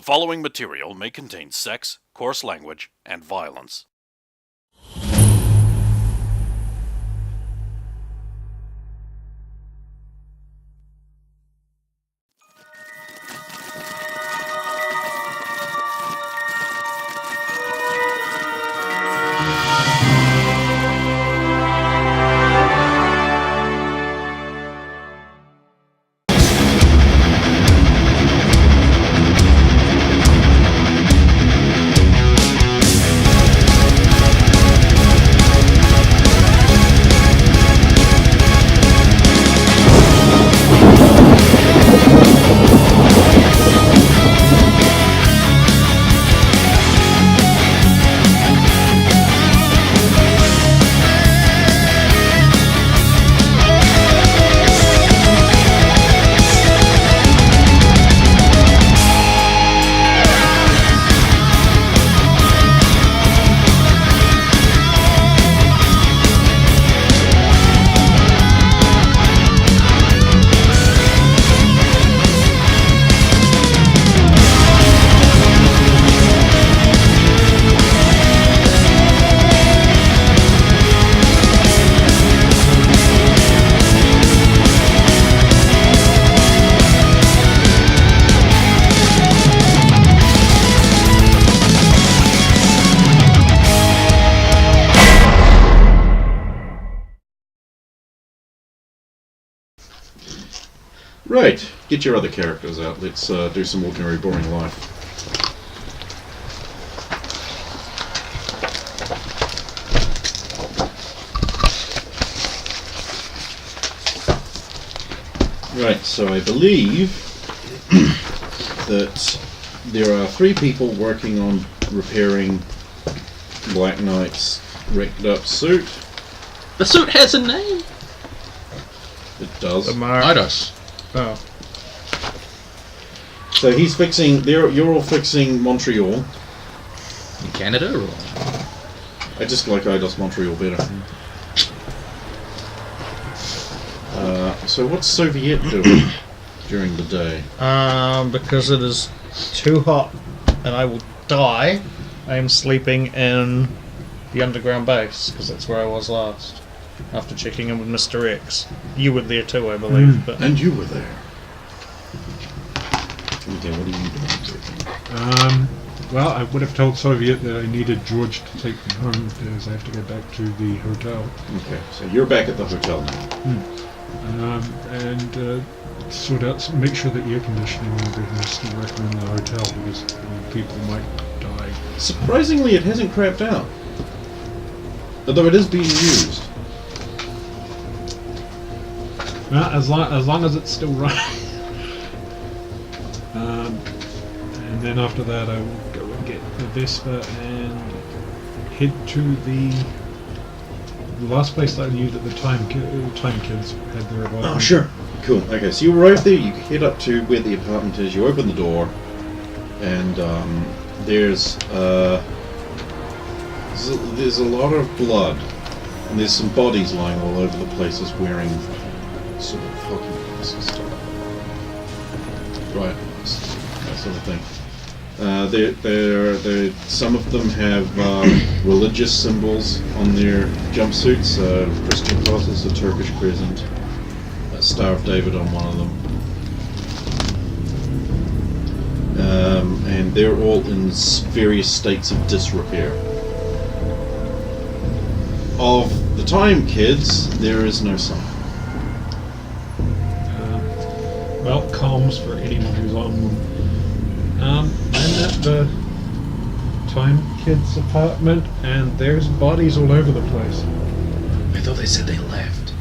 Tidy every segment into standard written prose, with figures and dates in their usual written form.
following material may contain sex, coarse language, and violence. Right, get your other characters out. Let's do some ordinary boring life. Right, so I believe that there are 3 people working on repairing Black Knight's wrecked up suit. The suit has a name. It does. Midas. Oh. So he's fixing. You're all fixing Montreal. In Canada, or? I just like Eidos Montreal better. So what's Soviet doing during the day? Because it is too hot and I will die, I am sleeping in the underground base, because that's where I was last, after checking in with Mr. X. You were there too, I believe. But And you were there. Okay, what are you doing? Well, I would have told Soviet that I needed George to take me home, because I have to go back to the hotel. Okay, so you're back at the hotel now. And sort out, make sure that air conditioning and everything is still working in the hotel, because people might die. Surprisingly, it hasn't crapped out. Although it is being used. Well, as long as it's still running. And then after that, I will go and get the Vespa and head to the last place that I knew that the Time Kids had their apartment. Oh, sure. Cool. Okay, so you arrive there, you head up to where the apartment is, you open the door, and there's a lot of blood, and there's some bodies lying all over the places wearing sort of hockey masks and stuff. Right, that sort of thing. Some of them have religious symbols on their jumpsuits. Christian crosses, a Turkish crescent, a Star of David on one of them, and they're all in various states of disrepair. Of the Time Kids, there is no sign. Well, comms for anyone who's on one. I'm at the Time Kids apartment, and there's bodies all over the place. I thought they said they left.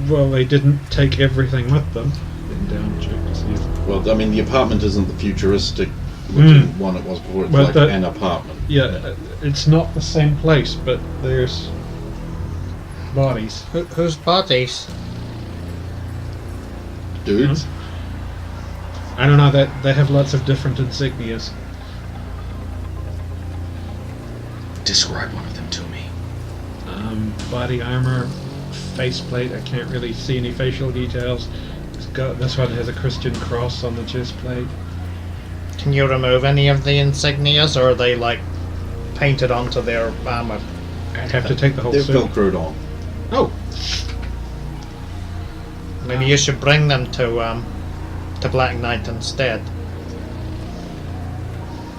Well, they didn't take everything with them. Been down check to see if... Well, I mean, the apartment isn't the futuristic looking one it was before. It's Well, like that- an apartment. Yeah, it's not the same place, but there's bodies. whose bodies? Dudes? I don't know, that they have lots of different insignias. Describe one of them to me. Body armor, faceplate. I can't really see any facial details. This one has a Christian cross on the chest plate. Can you remove any of the insignias, or are they like painted onto their armor? Have to take the whole They're suit. velcroed on. Oh, Maybe you should bring them to Black Knight instead.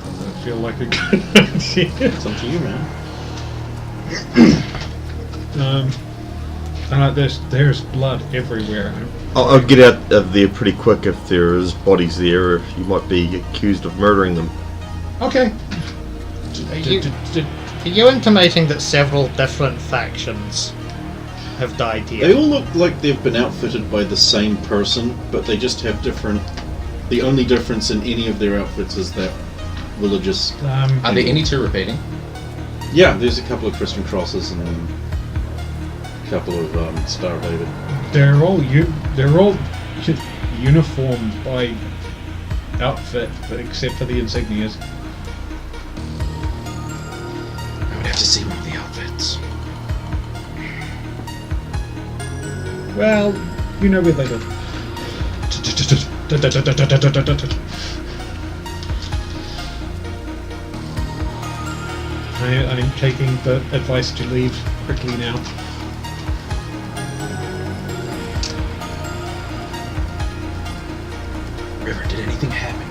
I feel like a good idea. It's up to you, man. There's blood everywhere. I'll get out of there pretty quick if there's bodies there. If you might be accused of murdering them. Okay. Are you intimating that several different factions have died here? They all look like they've been outfitted by the same person, but they just have different... The only difference in any of their outfits is that religious... are there any two repeating? Yeah, there's a couple of Christian crosses and then a couple of Star of David. They're all uniformed by outfit, but except for the insignias. I would have to see one of the outfits. Well, you know where they live. I'm taking the advice to leave quickly now. River, did anything happen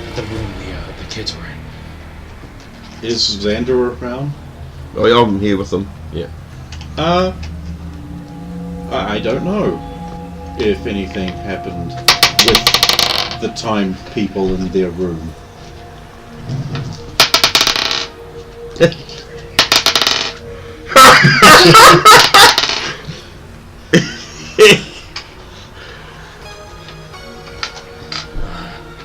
at the room the kids were in? Is Xander around? Oh, yeah, I'm here with them. Yeah. I don't know if anything happened with the time people in their room.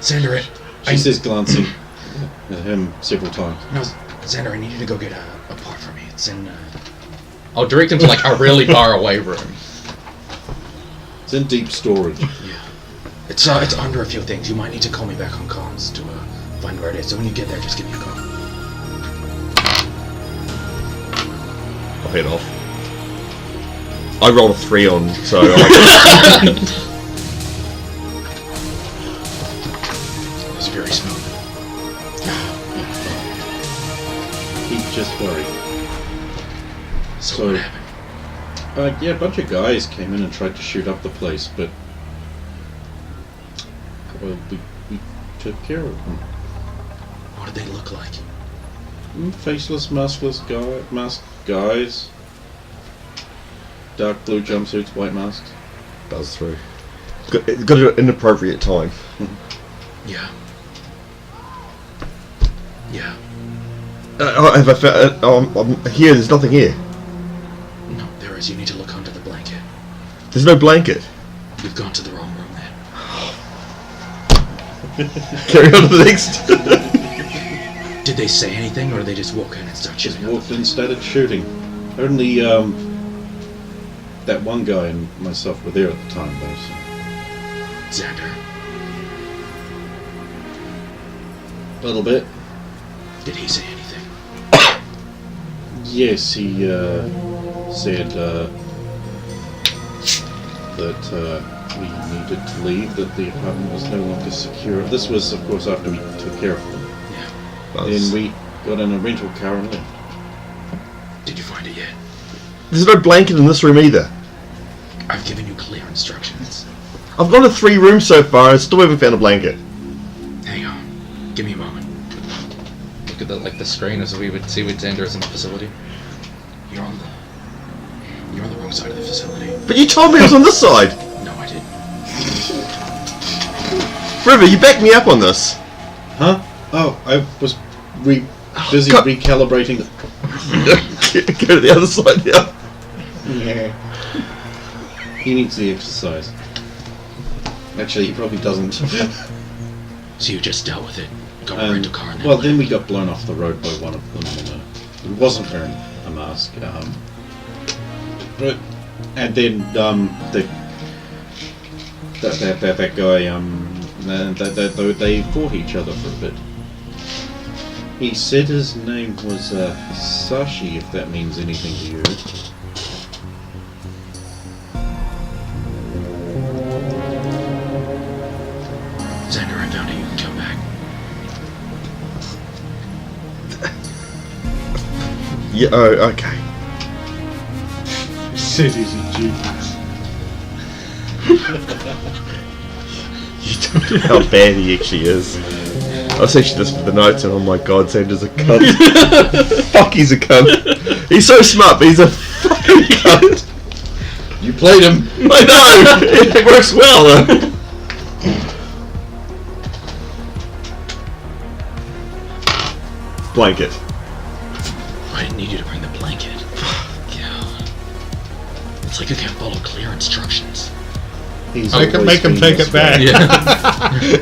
Xander, She says, glancing at him several times. No, Xander, I need you to go get a part for me. It's in. I'll direct him to like a really far away room. It's in deep storage. Yeah. It's under a few things. You might need to call me back on comms to find where it is. So when you get there, just give me a call. I'll head off. I rolled a 3 on, so I It was very smooth. He's just worried. So what happened? Yeah, a bunch of guys came in and tried to shoot up the place, but well, we took care of them. What did they look like? Faceless, masked guys. Dark blue jumpsuits, white masks. buzz through. Got it at an appropriate time. Yeah. Yeah. Have I found? I'm here. There's nothing here. No, there is. You need to look under the blanket. There's no blanket. You've gone to the wrong room then. Carry on to the next. Did they say anything, or did they just walk in and start Just shooting? walked in and started shooting. Only that one guy and myself were there at the time, though. So. Xander, A little bit. did he say anything? Yes, he said that we needed to leave, that the apartment was no longer secure. This was, of course, after we took care of them. Yeah. Then we got in a rental car and left. Did you find it yet? There's no blanket in this room either. I've given you clear instructions. I've gone to 3 rooms so far and still haven't found a blanket. Hang on. Give me a moment. Look at the screen as we would see with Xander is in the facility. You're on the wrong side of the facility. But you told me I was on this side. No, I didn't. River, you backed me up on this. Huh? Oh, I was busy God. recalibrating. Go to the other side now. Yeah. He needs the exercise. Actually, he probably doesn't. So you just dealt with it. Got a rental car and then Well, left. then we got blown off the road by one of them. Who wasn't wearing a mask. And then that guy. They fought each other for a bit. He said his name was Sashi, if that means anything to you. Xander, I found it. You can come back. Yeah. Oh, okay. He said he's a genius. You don't know how bad he actually is. I was actually just for the notes, and oh my god, Sandra's a cunt. Fuck, he's a cunt. He's so smart, but he's a fucking cunt. You played him. I know. It works well though. Blanket. I didn't need you to bring the blanket. God. It's like you can't follow clear instructions. He's Make him always been take this it back. way. Yeah.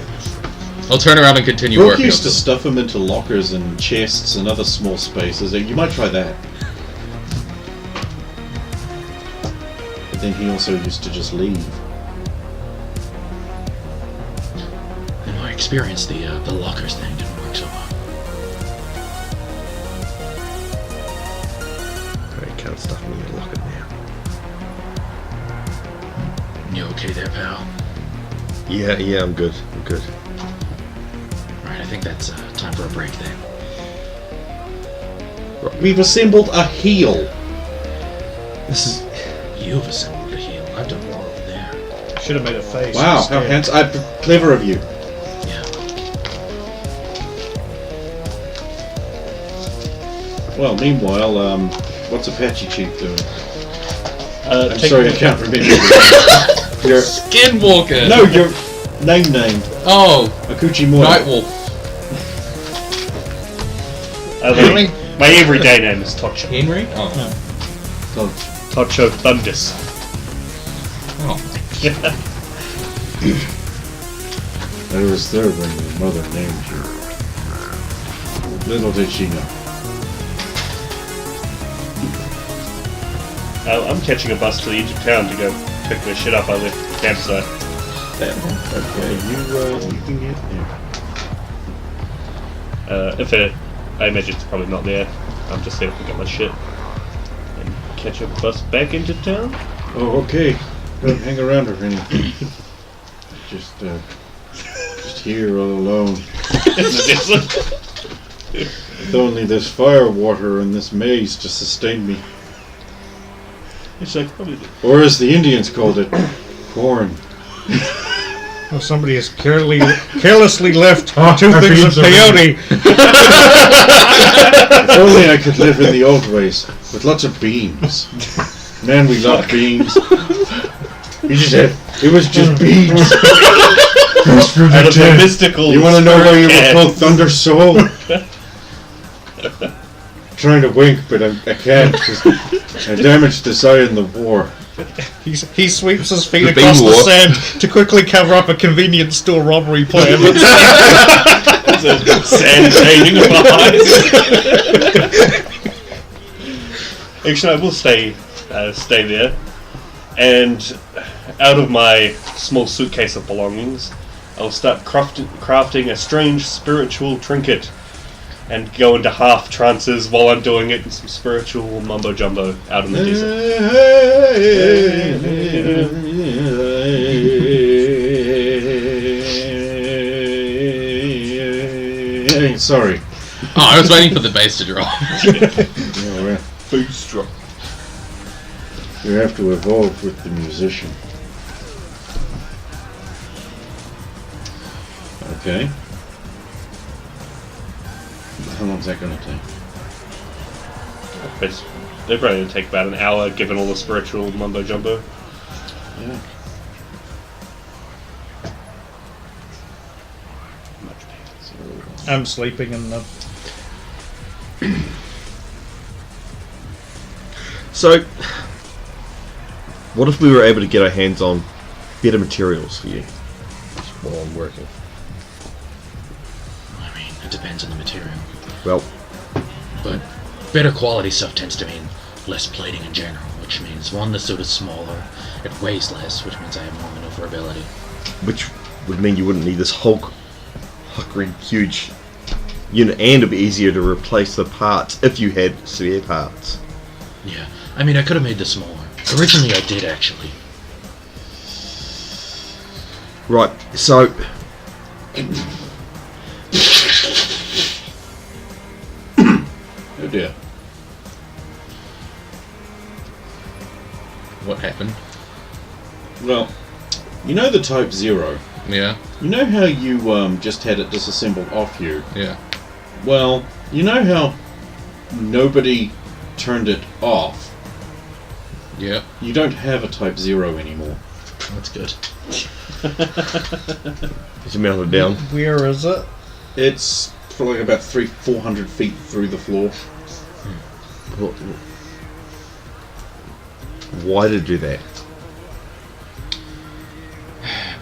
I'll turn around and continue Brooke working. used to stuff him into lockers and chests and other small spaces. You might try that. But then he also used to just leave. In my experience, the lockers thing didn't work so well. I can't stuff me in the locker now. You okay there, pal? Yeah, I'm good. I'm good. Right, I think that's time for a break then. We've assembled a heel. This is. You've assembled a heel. I've done more over there. Should have made a face. Wow, how instead. handsome! Clever of you. Yeah. Well, meanwhile, what's Apache Chief doing? I'm Take sorry, the- I can't remember. Your Skinwalker! no, your name. Oh! Akuchi Mori. Nightwolf. Really? My everyday name is Tocho. Henry? Oh. Tocho Thundus. Oh. I was there when your mother named you. Little did she know. I'm catching a bus to the edge of town to go pick the shit up I left at the campsite. Okay, you can get there. I imagine it's probably not there. I'm just there to pick up my shit and catch a bus back into town. Oh, okay. Don't hang around or anything. Just here all alone. With only this fire water and this maze to sustain me. It's like probably Or as the Indians called it, corn. Well, somebody has carelessly left Oh, two our things of beans are peyote. If only I could live in the old ways with lots of beans. Man, we love beans. It was just beans. First for out the of the dead. mystical. You want to know why you were cat. called Thunder Soul? Trying to wink, but I can't because I damaged his eye in the war. He sweeps his feet The across bean the war. sand to quickly cover up a convenience store robbery plan. There's a sand painting of eyes. Actually, I will stay there, and out of my small suitcase of belongings, I'll start crafting a strange spiritual trinket, and go into half trances while I'm doing it, and some spiritual mumbo jumbo out in the desert. Sorry. Oh, I was waiting for the bass to drop. Bass drum. You have to evolve with the musician. Okay. How long's that going to take? They're probably going to take about an hour, given all the spiritual mumbo jumbo. Yeah. I'm sleeping in the. So, what if we were able to get our hands on better materials for you while I'm working? I mean, it depends on the material. Well, But better quality stuff tends to mean less plating in general, which means one, the suit is smaller, it weighs less, which means I have more maneuverability. which would mean you wouldn't need this hulking huge unit, and it'd be easier to replace the parts if you had spare parts. Yeah, I mean, I could have made this smaller. Originally, I did actually. Right, so Oh dear. What happened? Well, you know the Type 0? Yeah, You know how you just had it disassembled off you? yeah. Well, you know how nobody turned it off? Yeah, You don't have a Type 0 anymore. that's good. Put your mouth down. Where is it? It's for like about 400 feet through the floor. Why did you do that?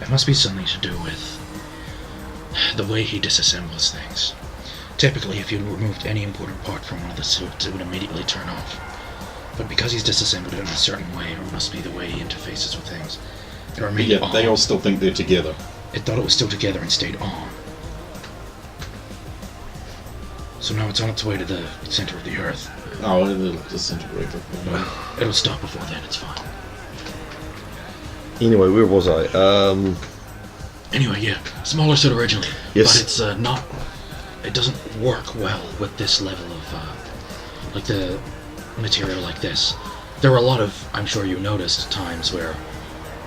It must be something to do with the way he disassembles things. Typically, if you removed any important part from one of the suits, it would immediately turn off. But because he's disassembled it in a certain way, or it must be the way he interfaces with things, it remained Yeah, on. they all still think they're together. It thought it was still together and stayed on. So now it's on its way to the center of the Earth. Oh, it'll disintegrate before now. It'll stop before then, it's fine. Anyway, where was I? Anyway, yeah, smaller suit originally. Yes. But it's not... It doesn't work well with this level of, like the material like this. There were a lot of, I'm sure you noticed, times where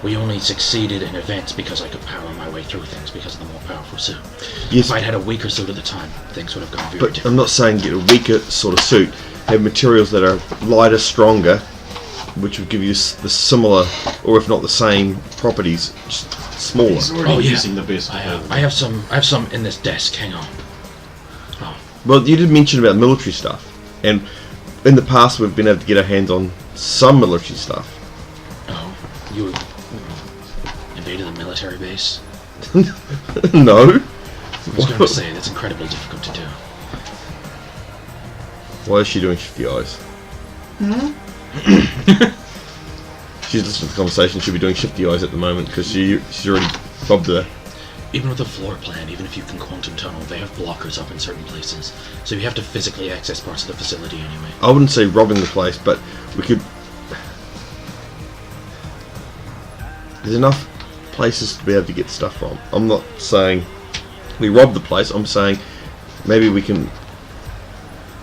we only succeeded in events because I could power my way through things because of the more powerful suit. Yes. If I'd had a weaker suit at the time, things would have gone very But different. I'm not saying get a weaker sort of suit. Have materials that are lighter, stronger, which would give you the similar, or if not the same, properties, just smaller. He's already Oh, yeah. using the best. I have some in this desk, hang on. Oh, Well, you did mention about military stuff, and in the past we've been able to get our hands on some military stuff. oh, you invaded the military base? No. I was going to say, that's incredibly difficult to do. Why is she doing shifty eyes? She's listening to the conversation. She'll be doing shifty eyes at the moment because she's already bobbed her. Even with the floor plan, even if you can quantum tunnel, they have blockers up in certain places. So you have to physically access parts of the facility anyway. I wouldn't say robbing the place, but we could. There's enough places to be able to get stuff from. I'm not saying we rob the place. I'm saying maybe we can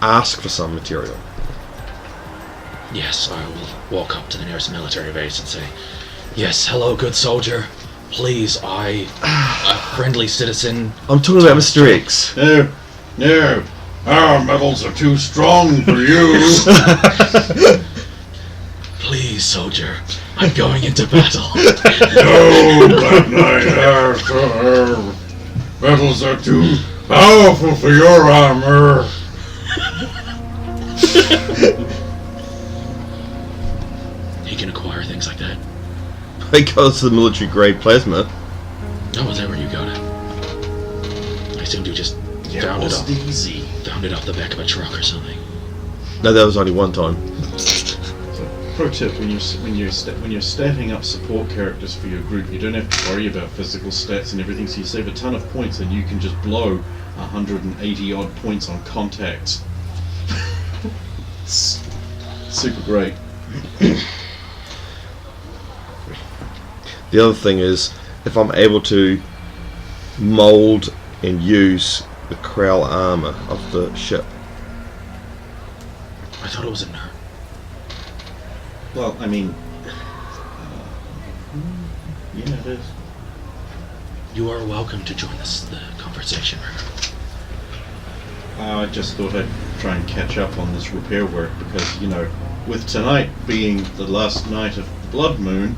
ask for some material. Yes, I will walk up to the nearest military base and say, "Yes, hello, good soldier. Please, a friendly citizen." I'm talking about Mr. X. No, our metals are too strong for you. Please, soldier, I'm going into battle. No, Black Knight, our metals are too powerful for your armor. He can acquire things like that. Because of the military grade plasma. Oh, is that where you got it? I assumed you just found it easy. found it off the back of a truck or something. No, that was only one time. Pro tip: when you're statting up support characters for your group, you don't have to worry about physical stats and everything. So you save a ton of points, and you can just blow 180 odd points on contacts. It's super great. The other thing is, if I'm able to mould and use the Krell armour of the ship. I thought it was in her. Well, I mean, yeah, it is. You are welcome to join us the conversation. I just thought I'd try and catch up on this repair work because, with tonight being the last night of the Blood Moon,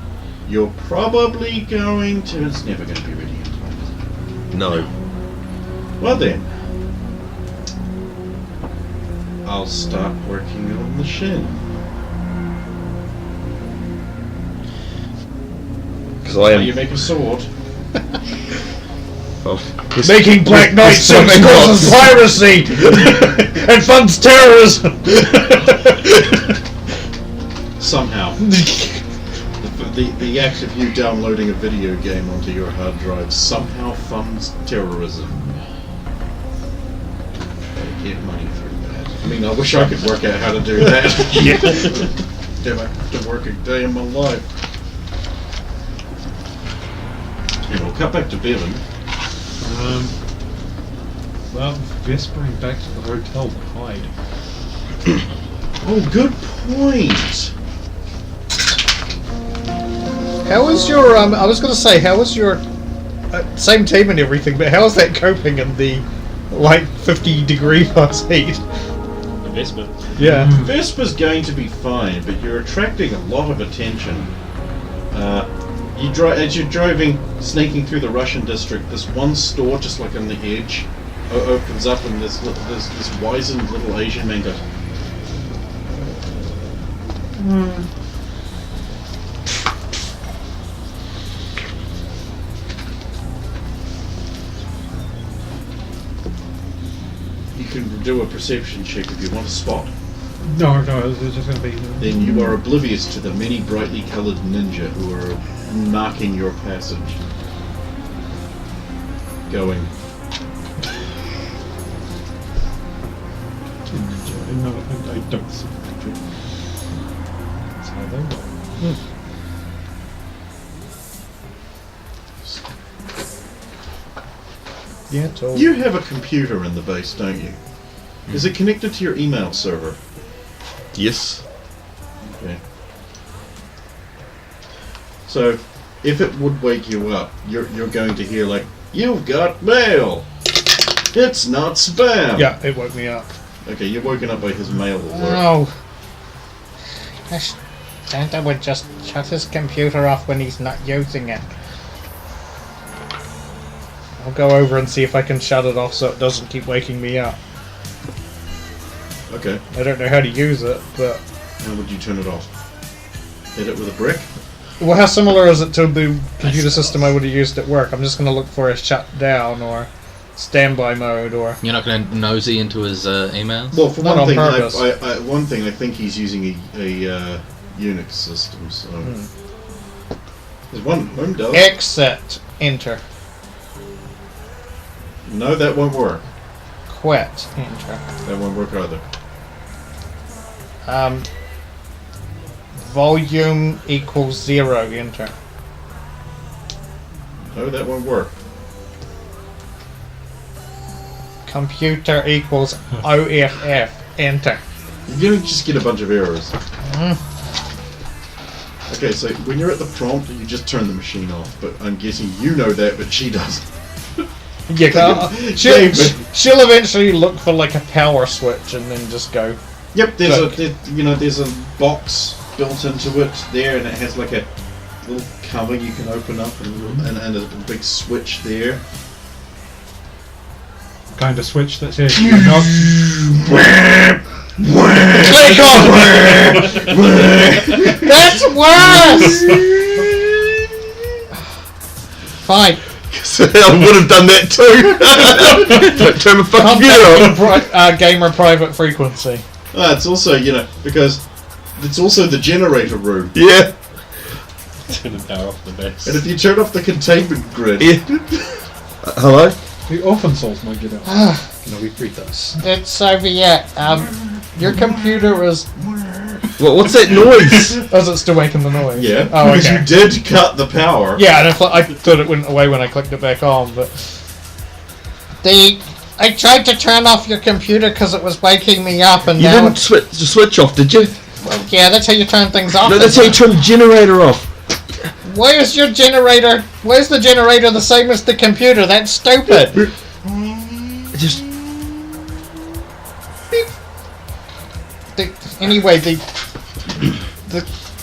you're probably going to... It's never going to be ready in time, is it? No. Well then, I'll start working on the shin. Because I am. You make a sword. Oh, Making Black Knight some suits causes piracy and funds terrorism. Somehow. The act of you downloading a video game onto your hard drive somehow funds terrorism. Gotta get money through that. I mean, I wish I could work out how to do that. Never have to work a day in my life. We'll cut back to Bevan. Well, Vespering back to the hotel to hide. Oh, good point. How is your I was going to say, how is your same team and everything, but how is that coping in the like 50-degree plus heat? The Vespa. Yeah. Vespa's going to be fine, but you're attracting a lot of attention. As you're driving, sneaking through the Russian district, this one store just like on the edge opens up, and there's this wizened little Asian man goes, You can do a perception check if you want to spot. No, it's just going to be. Then you are oblivious to the many brightly coloured ninja who are marking your passage. Going. No, I don't see it. That's how they roll. Yeah, totally. You have a computer in the base, don't you? Is it connected to your email server? Yes. Okay. So, if it would wake you up, you're going to hear like, "You've got mail! It's not spam!" Yeah, it woke me up. Okay, you're woken up by his mail alert. Oh. Santa would just shut his computer off when he's not using it. I'll go over and see if I can shut it off so it doesn't keep waking me up. Okay, I don't know how to use it, but... how would you turn it off? Hit it with a brick? Well, how similar is it to the computer system I would have used at work? I'm just going to look for a shutdown or standby mode or... You're not going to nosy into his emails? Well, for Not one on thing, purpose. I think he's using a Unix system, so... There's one does. Exit. Enter. No, that won't work. Quit. Enter. That won't work either. Volume equals 0. Enter. No, that won't work. Computer equals OFF. Enter. You're gonna just get a bunch of errors. Okay, so when you're at the prompt, you just turn the machine off. But I'm guessing you know that, but she doesn't. Yeah, she'll eventually look for like a power switch and then just go. Yep, Look. there's a box built into it there, and it has like a little cover you can open up, and a big switch there. Kind of switch that says you're not. Click on. That's worse. Fine. I would have done that too. Don't turn my fucking computer off. Gamer private frequency. It's also, because it's also the generator room. Yeah. Turn the power off the base. And if you turn off the containment grid, Yeah. Hello? The orphan souls might get out. No, we've read those. It's Soviet. Your computer is. Well, what's that noise? Is it still making the noise? yeah, Oh, because okay. you did cut the power. Yeah, and I thought it went away when I clicked it back on, but... I tried to turn off your computer because it was waking me up, and You now didn't switch the switch off, did you? well, yeah, that's how you turn things off. No, that's how you turn the generator off. Where's your generator? Where's the generator the same as the computer? That's stupid. Just Anyway,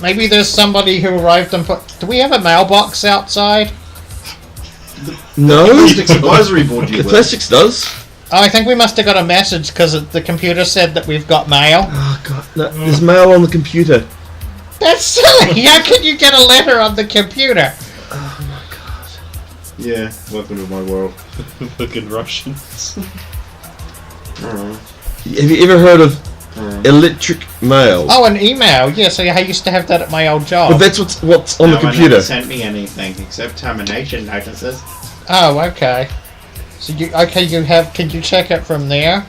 maybe there's somebody who arrived and put... Do we have a mailbox outside? no. Plastics advisory board you The with. plastics does. Oh, I think we must have got a message because the computer said that we've got mail. Oh god, no, there's mail on the computer. That's silly! How can you get a letter on the computer? Oh my god. Yeah, welcome to my world. Fucking Russians. Have you ever heard of electric mail? Oh, an email. Yes, I used to have that at my old job. But that's what's on the computer. Never sent me anything except termination notices. Oh, okay. So can you check it from there?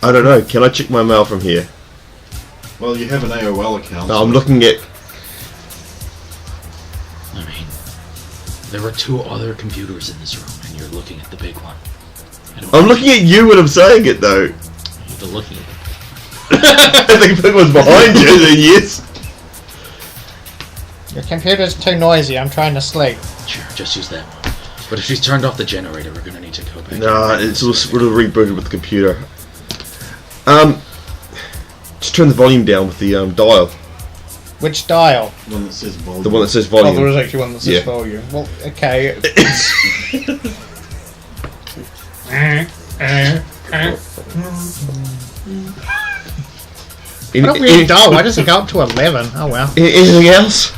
I don't know. Can I check my mail from here? Well, you have an AOL account. No, I'm looking at. I mean, There are 2 other computers in this room, and you're looking at the big one. I'm looking at you when I'm saying it, though. You're looking at it. If the big one's behind you, then yes. Your computer's too noisy. I'm trying to sleep. Sure, just use that one. But if he's turned off the generator, we're gonna need to go back. Nah, it's all sort of rebooted with the computer. Just turn the volume down with the dial. Which dial? The one that says volume. The one that says Oh, volume. there is actually one that says Yeah. volume. Well, okay. I don't really know. Why does it go up to 11? Oh well. Anything else?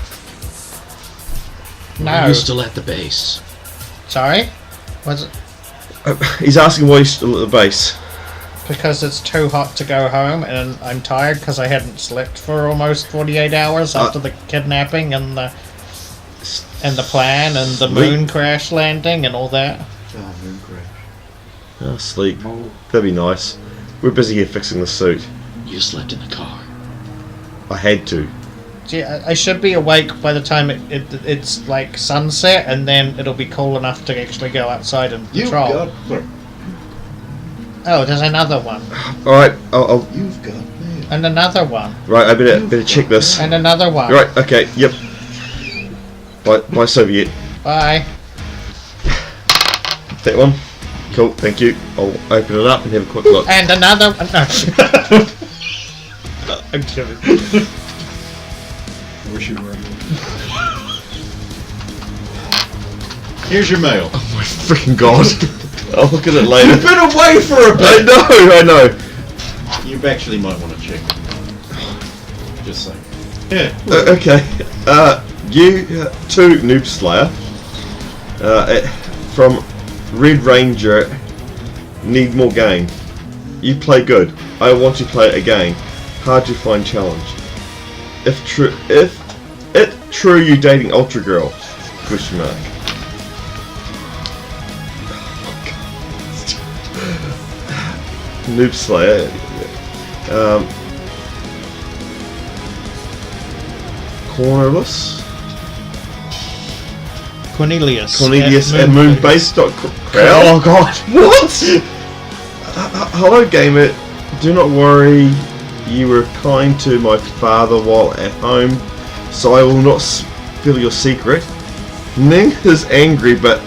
No. You're still at the base. Sorry? Was it He's asking why he's still at the base. because it's too hot to go home and I'm tired because I hadn't slept for almost 48 hours after the kidnapping and the plan and the Sleep. moon crash landing and all that? Oh, moon crash. Oh, sleep. That'd be nice. We're busy here fixing the suit. You slept in the car. I had to. Gee, I should be awake by the time it's like sunset, and then it'll be cool enough to actually go outside and You've patrol. got. Look, Oh, there's another one. Alright, I'll you've got mail. And another one. right, I better check this. And another one. Right, okay, yep. Bye, Soviet. Bye. That one? Cool, thank you. I'll open it up and have a quick look. And another one. No. I'm kidding. I wish you were. Here's your mail. Oh my freaking god. I'll look at it later. You've been away for a I bit. know. You actually might want to check. Just saying. Yeah. Okay. You to Noob Slayer. From Red Ranger. Need more game. You play good. I want to play it again. Hard to find challenge. If true, you dating Ultra Girl? Question mark. Noob Slayer. Cornerless. Cornelius at moonbase.com. Oh god, what? Hello gamer, do not worry, you were kind to my father while at home, so I will not spill your secret. Ning is angry, but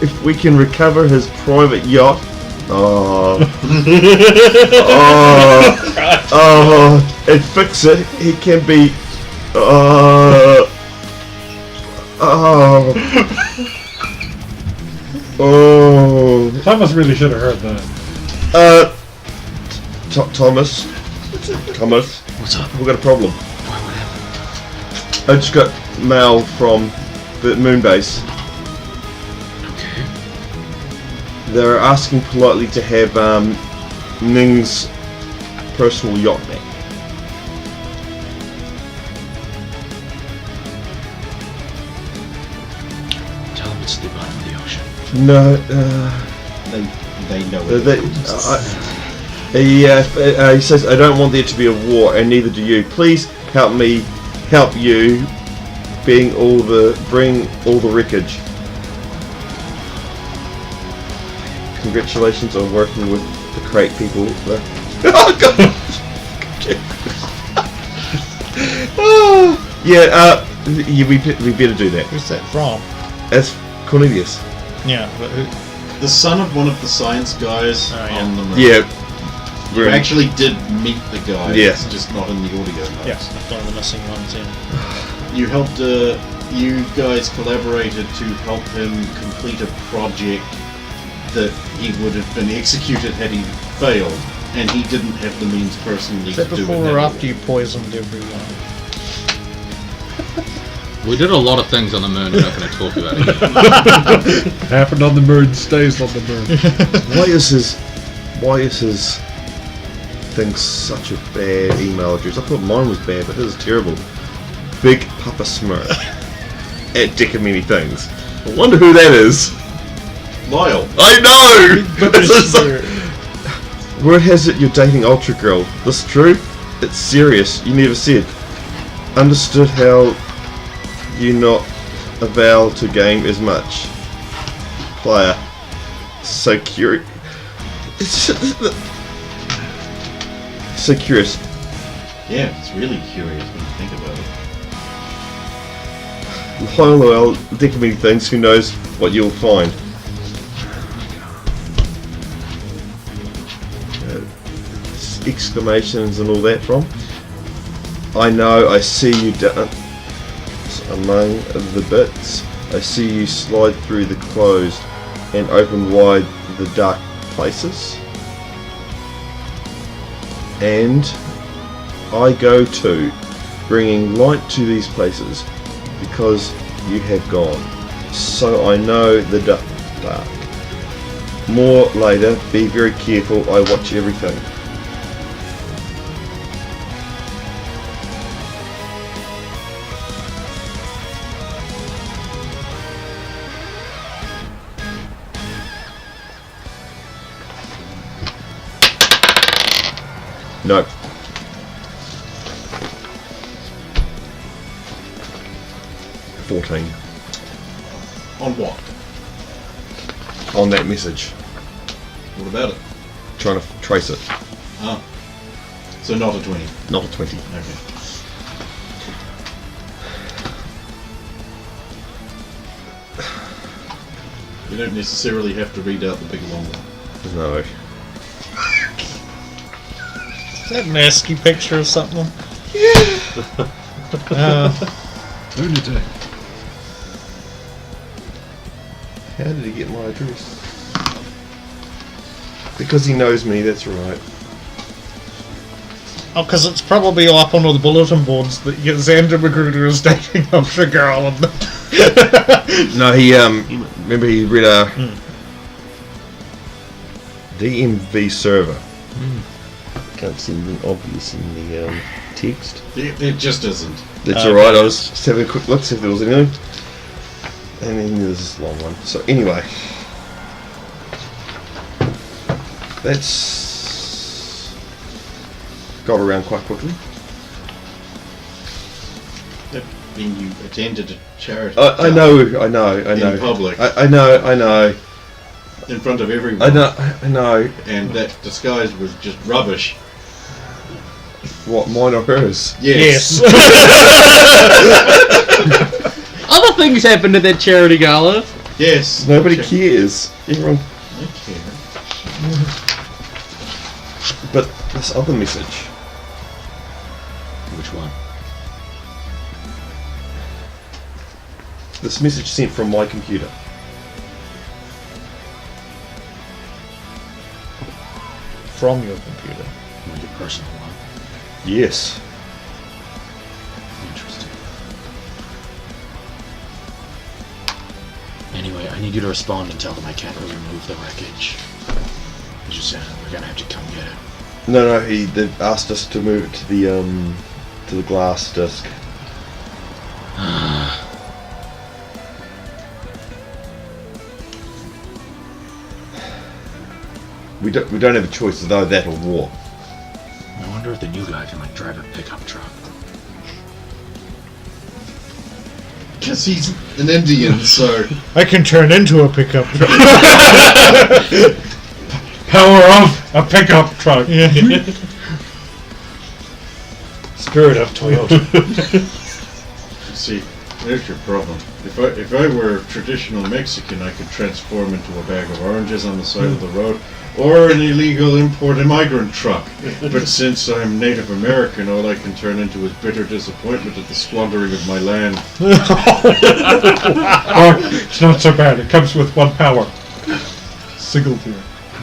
if we can recover his private yacht, and fix it, he can be, Thomas really should have heard that. Thomas. What's up? We've got a problem. What happened? I just got mail from the moon base. Okay. They're asking politely to have Ning's personal yacht back. Tell him it's the bottom of the ocean. No, They know they, it. he says, I don't want there to be a war, and neither do you. Please help me help you bring all the wreckage. Congratulations on working with the crate people. Oh god! Yeah, we better do that. Who's that from? That's Cornelius. Yeah, but who? The son of one of the science guys Oh, yeah. on the moon. Yeah. You actually did meet the guy. Yeah. It's just not in the audio notes. Yeah, one of the missing ones. Yeah. You helped. You guys collaborated to help him complete a project that he would have been executed had he failed, and he didn't have the means personally Is that to do it. before or after you poisoned everyone? We did a lot of things on the moon we're not going to talk about it. Happened on the moon, stays on the moon. Why is his thing such a bad email address? I thought mine was bad, but his is terrible. Big Papa Smurf at Dick and Many Things. I wonder who that is. Lyle. I know! This is like- Word has it you're dating Ultra Girl. This true? It's serious. You never said. Understood how you not avail to gain as much player. So curious. So curious. Yeah, it's really curious when you think about it. Well, think of many things. Who knows what you'll find? Exclamations and all that from. I know. I see you dance among the bits. I see you slide through the closed and open wide the dark places. And I go too, bringing light to these places, because you have gone. So I know the dark. More later, be very careful, I watch everything. Nope. On what? On that message. What about it? Trying to trace it. Ah. So not a 20. Not a 20. Okay. You don't necessarily have to read out the big long one. No. Is that an ASCII picture of something? Lunatic. How did he get my address? Because he knows me, that's right. Oh, because it's probably up on all the bulletin boards that Xander Magruder is dating a girl. And No, he, remember he read a DMV server. Can't see anything obvious in the text. It just isn't. That's alright, I was just having a quick look, see if there was anything. And then there's this long one. So anyway. That's got around quite quickly. That mean you attended a charity. I know. In public. I know. In front of everyone. I know. And that disguise was just rubbish. What, mine or hers? Yes. Other things happened at that charity gala. Yes. Nobody cares. Everyone. I care. But this other message. Which one? This message sent from my computer. from your computer. Your personal one. Yes. Interesting. Anyway, I need you to respond and tell them I can't really move the wreckage. You just said we're gonna have to come get it. No, they've asked us to move it to the glass disc. We don't have a choice, it's either that or war. I wonder if the new guy can like drive a pickup truck. Because he's an Indian, so... I can turn into a pickup truck. Power of a pickup truck. Yeah. Spirit of Toyota. See, there's your problem. If I were traditional Mexican, I could transform into a bag of oranges on the side of the road, or an illegal import immigrant truck. But since I'm Native American, all I can turn into is bitter disappointment at the squandering of my land. Or, it's not so bad, it comes with one power. Single tier.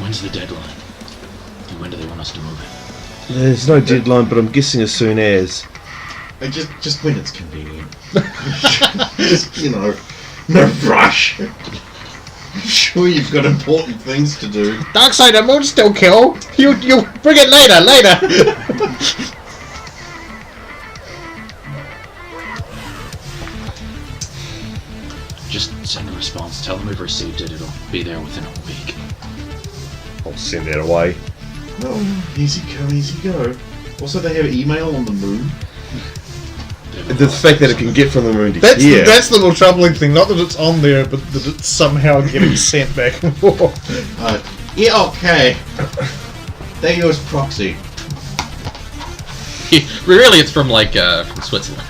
When's the deadline? And when do they want us to move it? There's no deadline, but I'm guessing as soon as. Just when it's convenient. Just, no rush. I'm sure you've got important things to do. Dark side of the moon still kill. You bring it later. Just send a response. Tell them we've received it. It'll be there within a week. I'll send that away. No, easy come, easy go. Also, they have email on the moon. The fact that it can get from the moon to That's here. that's the more troubling thing. Not that it's on there, but that it's somehow getting sent back and forth. Yeah, okay. They use proxy. Really, it's from like from Switzerland.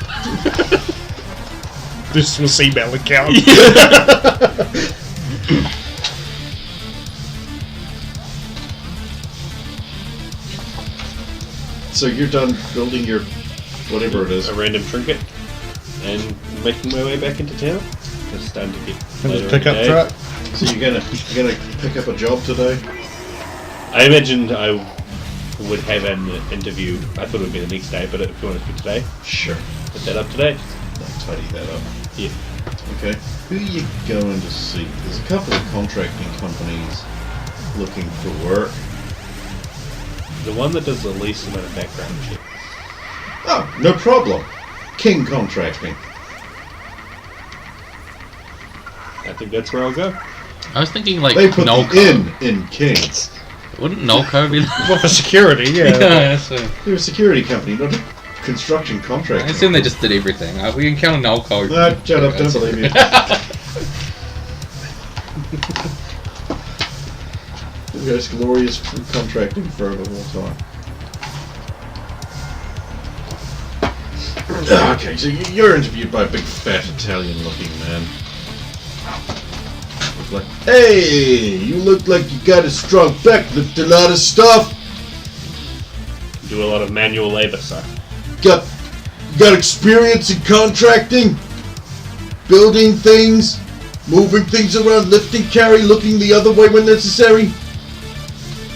This was email account. So you're done building your whatever it is. A random trinket, and making my way back into town. It's starting to get And later the in the pickup day. truck. So you're gonna pick up a job today? I imagined I would have an interview. I thought it would be the next day, but if you want to do today, Sure. put that up today. I'll tidy that up. Yeah. Okay. Who are you going to see? There's a couple of contracting companies looking for work. The one that does the least amount of background check. Oh, no problem. King Contracting. I think that's where I'll go. I was thinking like They put Nolco. the in Kings. Wouldn't Nolco be? Well, for security, yeah. That's They're a security company, not a construction I contractor. assume they just did everything. We can count on Nolco. Shut up, don't believe you. The most glorious contracting firm of all time. Okay, so you're interviewed by a big fat Italian looking man. Look like, hey, you look like you got a strong back, lift a lot of stuff. Do a lot of manual labor, sir. Got experience in contracting, building things, moving things around, lifting, carry, looking the other way when necessary.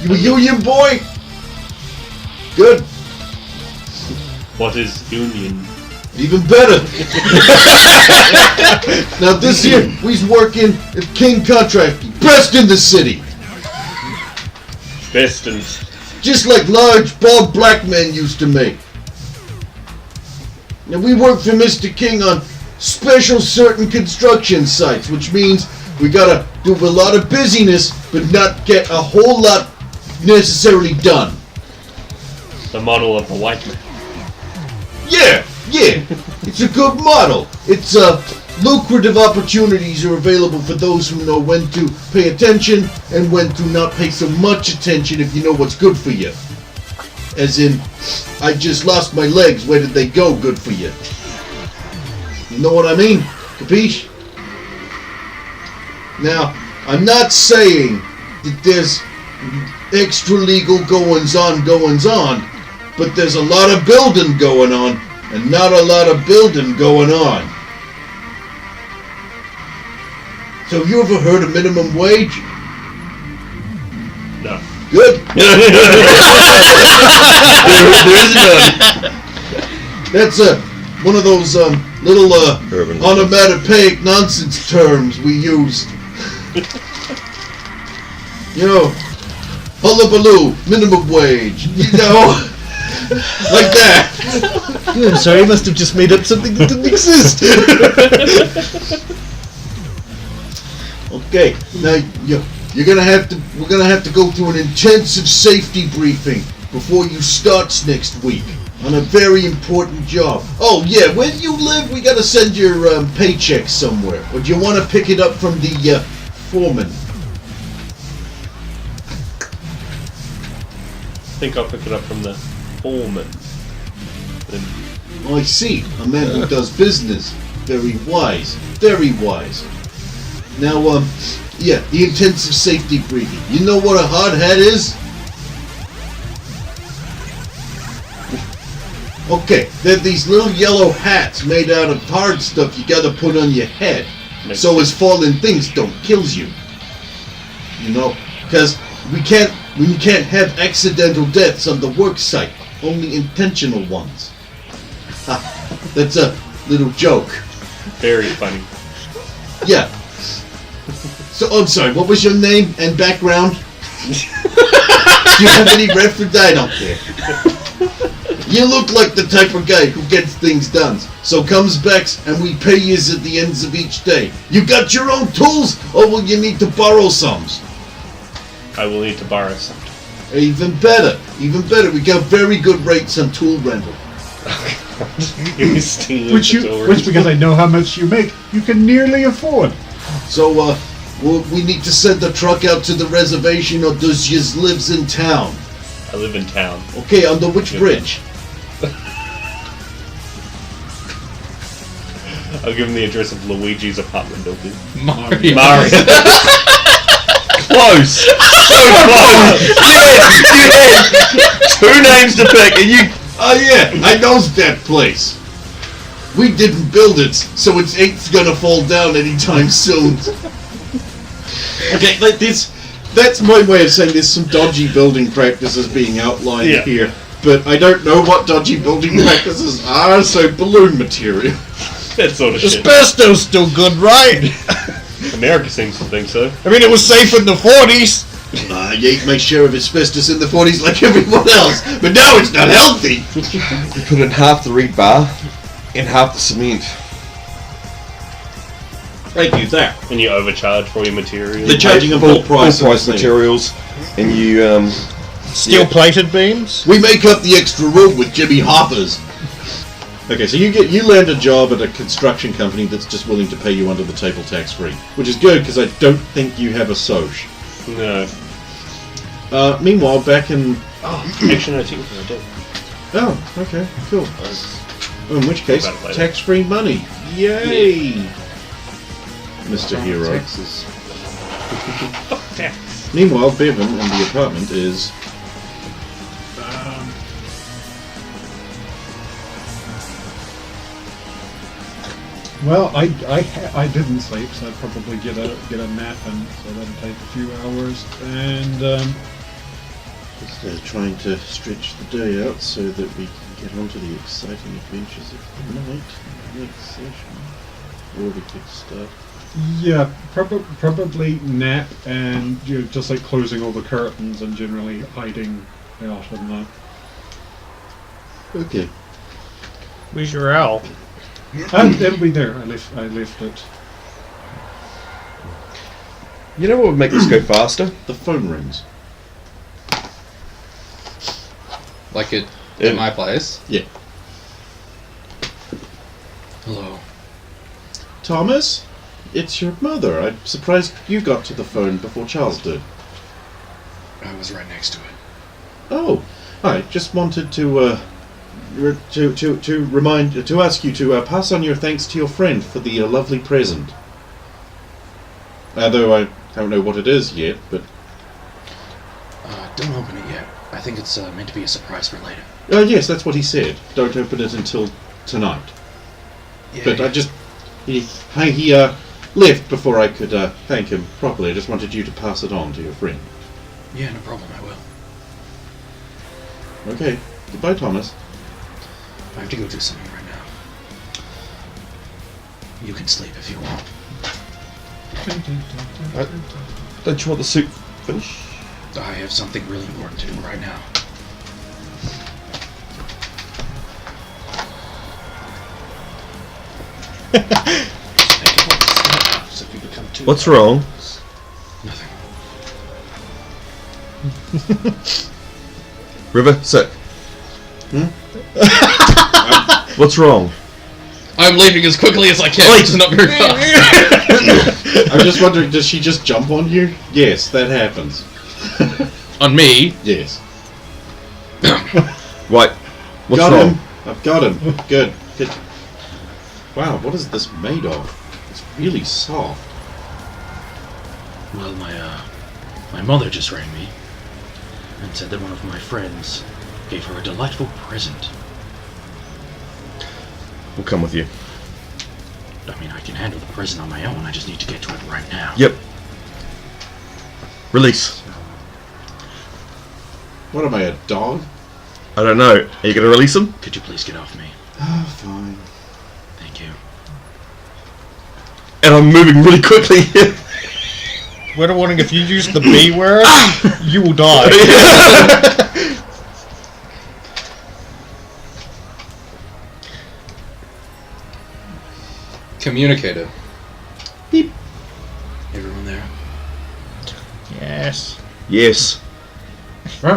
You a union boy? Good. What is union? Even better. Now this year, we's working at King Contracting, best in the city. Best and Just like large, bald black men used to make. Now we work for Mr. King on special certain construction sites, which means we gotta do a lot of busyness, but not get a whole lot necessarily done. the model of the white man. Yeah. It's a good model. It's lucrative opportunities are available for those who know when to pay attention and when to not pay so much attention if you know what's good for you. As in, I just lost my legs, where did they go? Good for you. You know what I mean? Capiche? Now, I'm not saying that there's extra legal goings on, but there's a lot of building going on and not a lot of building going on. So have you ever heard of minimum wage? No. Good. There is none. That's one of those little Urban onomatopoeic nonsense terms we use. You know, hullabaloo, minimum wage, you know, like that. I'm sorry, you must have just made up something that didn't exist. Okay, now we're gonna have to go through an intensive safety briefing before you starts next week on a very important job. Oh yeah, where you live, we gotta send your paycheck somewhere. Or do you want to pick it up from the foreman? I think I'll pick it up from the foreman. Then Oh, I see, a man who does business. Very wise, very wise. Now, yeah, the intensive safety briefing. You know what a hard hat is? Okay, they're these little yellow hats made out of hard stuff you gotta put on your head, so as falling things don't kill you. You know, because we can't have accidental deaths on the work site, only intentional ones. Ha, that's a little joke. very funny. Yeah. So, I'm sorry, what was your name and background? Do you have any reference? I don't care. You look like the type of guy who gets things done. So comes back and we pay you at the ends of each day. You got your own tools, or will you need to borrow some? I will need to borrow some. Even better. We got very good rates on tool rental. Which, because I know how much you make, you can nearly afford. So, well, we need to send the truck out to the reservation, or does yous lives in town? I live in town. Okay, under which bridge? I'll give him the address of Luigi's apartment building. Mario. Mario. Close! So close! You had 2 names to pick and you... Oh yeah, I knows that place. We didn't build it, so it ain't gonna fall down anytime soon. Okay, like this. That's my way of saying there's some dodgy building practices being outlined here, but I don't know what dodgy building practices are. So balloon material. That sort of shit. Asbestos still good, right? America seems to think so. I mean, it was safe in the 40s. You ate my share of asbestos in the 40s like everyone else, but now it's not healthy. You put in half the rebar and half the cement. Thank you, there. And you overcharge for your material. They're charging a full price. Materials, and you Steel-plated beams. We make up the extra room with Jimmy Hoppers. Okay, so you land a job at a construction company that's just willing to pay you under the table tax free, which is good because I don't think you have a Soch. No. Meanwhile, back in Actually, no, technically I do. oh, okay, cool. In which case, About it later. tax free money, yay, Mr. Hero. Taxes. Meanwhile, Bevan in the apartment is Well, I didn't sleep, so I'd probably get a nap, and so that'll take a few hours. And just trying to stretch the day out so that we can get on to the exciting adventures of the night next session. Or we could start. yeah, probably nap, and just like closing all the curtains and generally hiding out and that. Okay. Where's your owl? It'll be there. I left it. You know what would make this go faster? The phone rings. Like it Yeah. at my place. Yeah. Hello. Thomas, it's your mother. I'm surprised you got to the phone before Charles did. I was right next to it. Oh, I just wanted to ask you to pass on your thanks to your friend for the lovely present. Although I don't know what it is yet, but Don't open it yet. I think it's meant to be a surprise for later. oh yes, that's what he said. Don't open it until tonight. Yeah, But yeah. he left before I could thank him properly. I just wanted you to pass it on to your friend. Yeah, no problem, I will. Okay. Goodbye, Thomas. I have to go do something right now. You can sleep if you want. Don't you want the soup finished? I have something really important to do right now. So if you become too What's wrong? Nothing. River, sit. What's wrong? I'm leaving as quickly as I can. Wait. It's not very fast. I'm just wondering, does she just jump on you? Yes, that happens. On me. Yes. Right. What's got wrong? him. I've got him. Good. Good. Wow, what is this made of? It's really soft. Well, my mother just rang me and said that one of my friends gave her a delightful present. We'll come with you. I mean, I can handle the present on my own. I just need to get to it right now. Yep. Release. What am I, a dog? I don't know. Are you going to release him? Could you please get off me? Oh, fine. Thank you. And I'm moving really quickly here. Word of warning: if you use the B word, you will die. Communicator. Everyone there? Yes. Yes.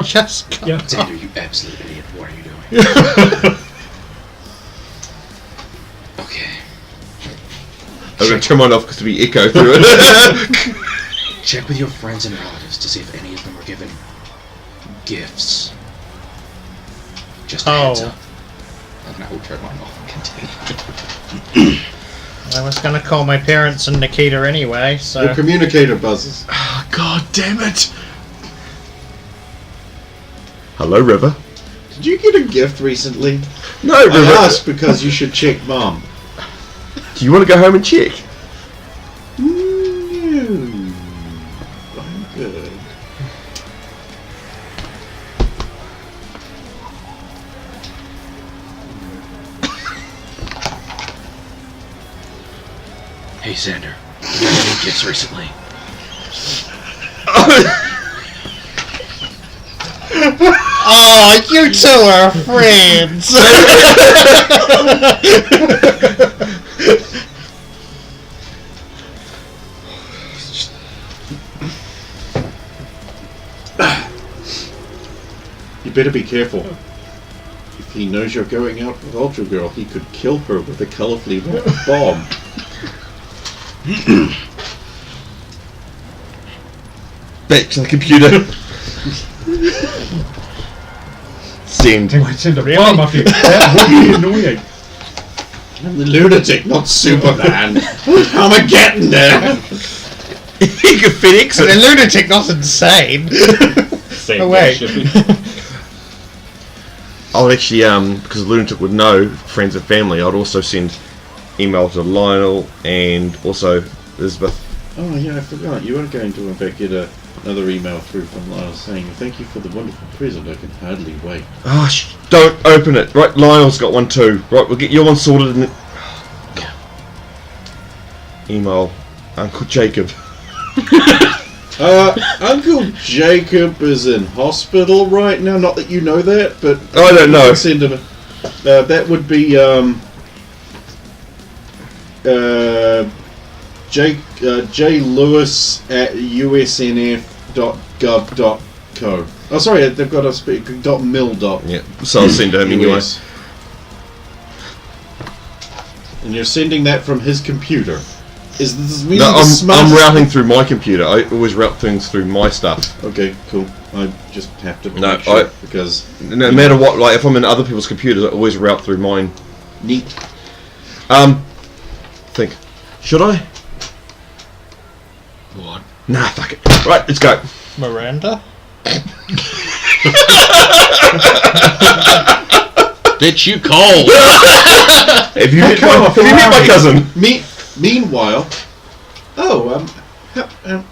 Just Yeah. Xander, you absolute idiot. What are you doing? gotta turn mine off because there'll be echo through it. Check with your friends and relatives to see if any of them are given gifts. Just a heads Oh. up. And I will turn mine off and continue. I was gonna call my parents and Nikita anyway, so. Your communicator buzzes. Oh, God damn it! Hello, River. Did you get a gift recently? No, River. I asked because you should check Mom. Do you want to go home and check? No. I'm good. Hey, Xander. You got any gifts recently? Oh, you two are friends! You better be careful. If he knows you're going out with Ultra Girl, he could kill her with a colorfully wrapped bomb. Back to the computer. Send. He might send a bomb off you. That would be annoying. I'm the lunatic, not Superman. How am I getting there? He could FedEx The it. lunatic, not insane. Same Oh, wait. shipping. I'll actually, because Lunatic would know friends and family, I'd also send email to Lionel and also Elizabeth. Oh yeah, I forgot. You are going to in fact get another email through from Lyle saying, "Thank you for the wonderful present. I can hardly wait." Oh, don't open it. Right, Lionel's got one too. Right, we'll get your one sorted in email Uncle Jacob. Uncle Jacob is in hospital right now. Not that you know that, but I don't know. you can send him that would be J Lewis at usnf.gov.co. Oh, sorry, they've got a .mil. Yeah, so I'll send to him anyway. US. And you're sending that from his computer. Is this really No, the I'm smartest? routing through my computer. I always route things through my stuff. Okay, cool. I just have to No, make sure because No matter what, like if I'm in other people's computers, I always route through mine. neat. Think. Should I? What? Nah, fuck it. Right, let's go. Miranda? Bitch, you cold. Have you met my cousin? Meanwhile,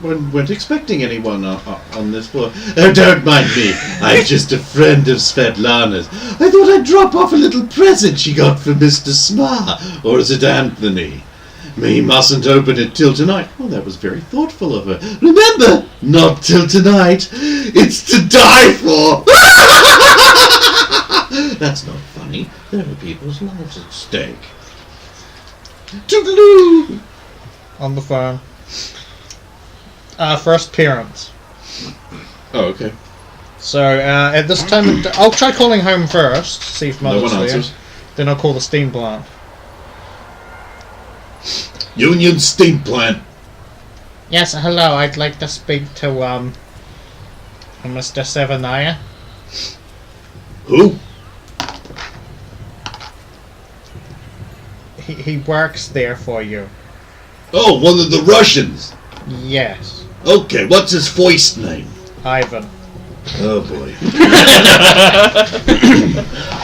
weren't expecting anyone on this floor. Oh, don't mind me. I'm just a friend of Svetlana's. I thought I'd drop off a little present she got for Mr. Smar. Or is it Anthony? We mustn't open it till tonight. Oh, that was very thoughtful of her. Remember, not till tonight. It's to die for. That's not funny. There are people's lives at stake. Toodaloo! On the phone. First appearance. Oh, okay. So, at this time, I'll try calling home first, see if No Mother's one there. answers. Then I'll call the steam plant. Union Steam Plant. Yes, hello, I'd like to speak to, Mr. Sevenaya. Who? He works there for you. Oh, one of the Russians. Yes, Okay, what's his voice name? Ivan. Oh boy.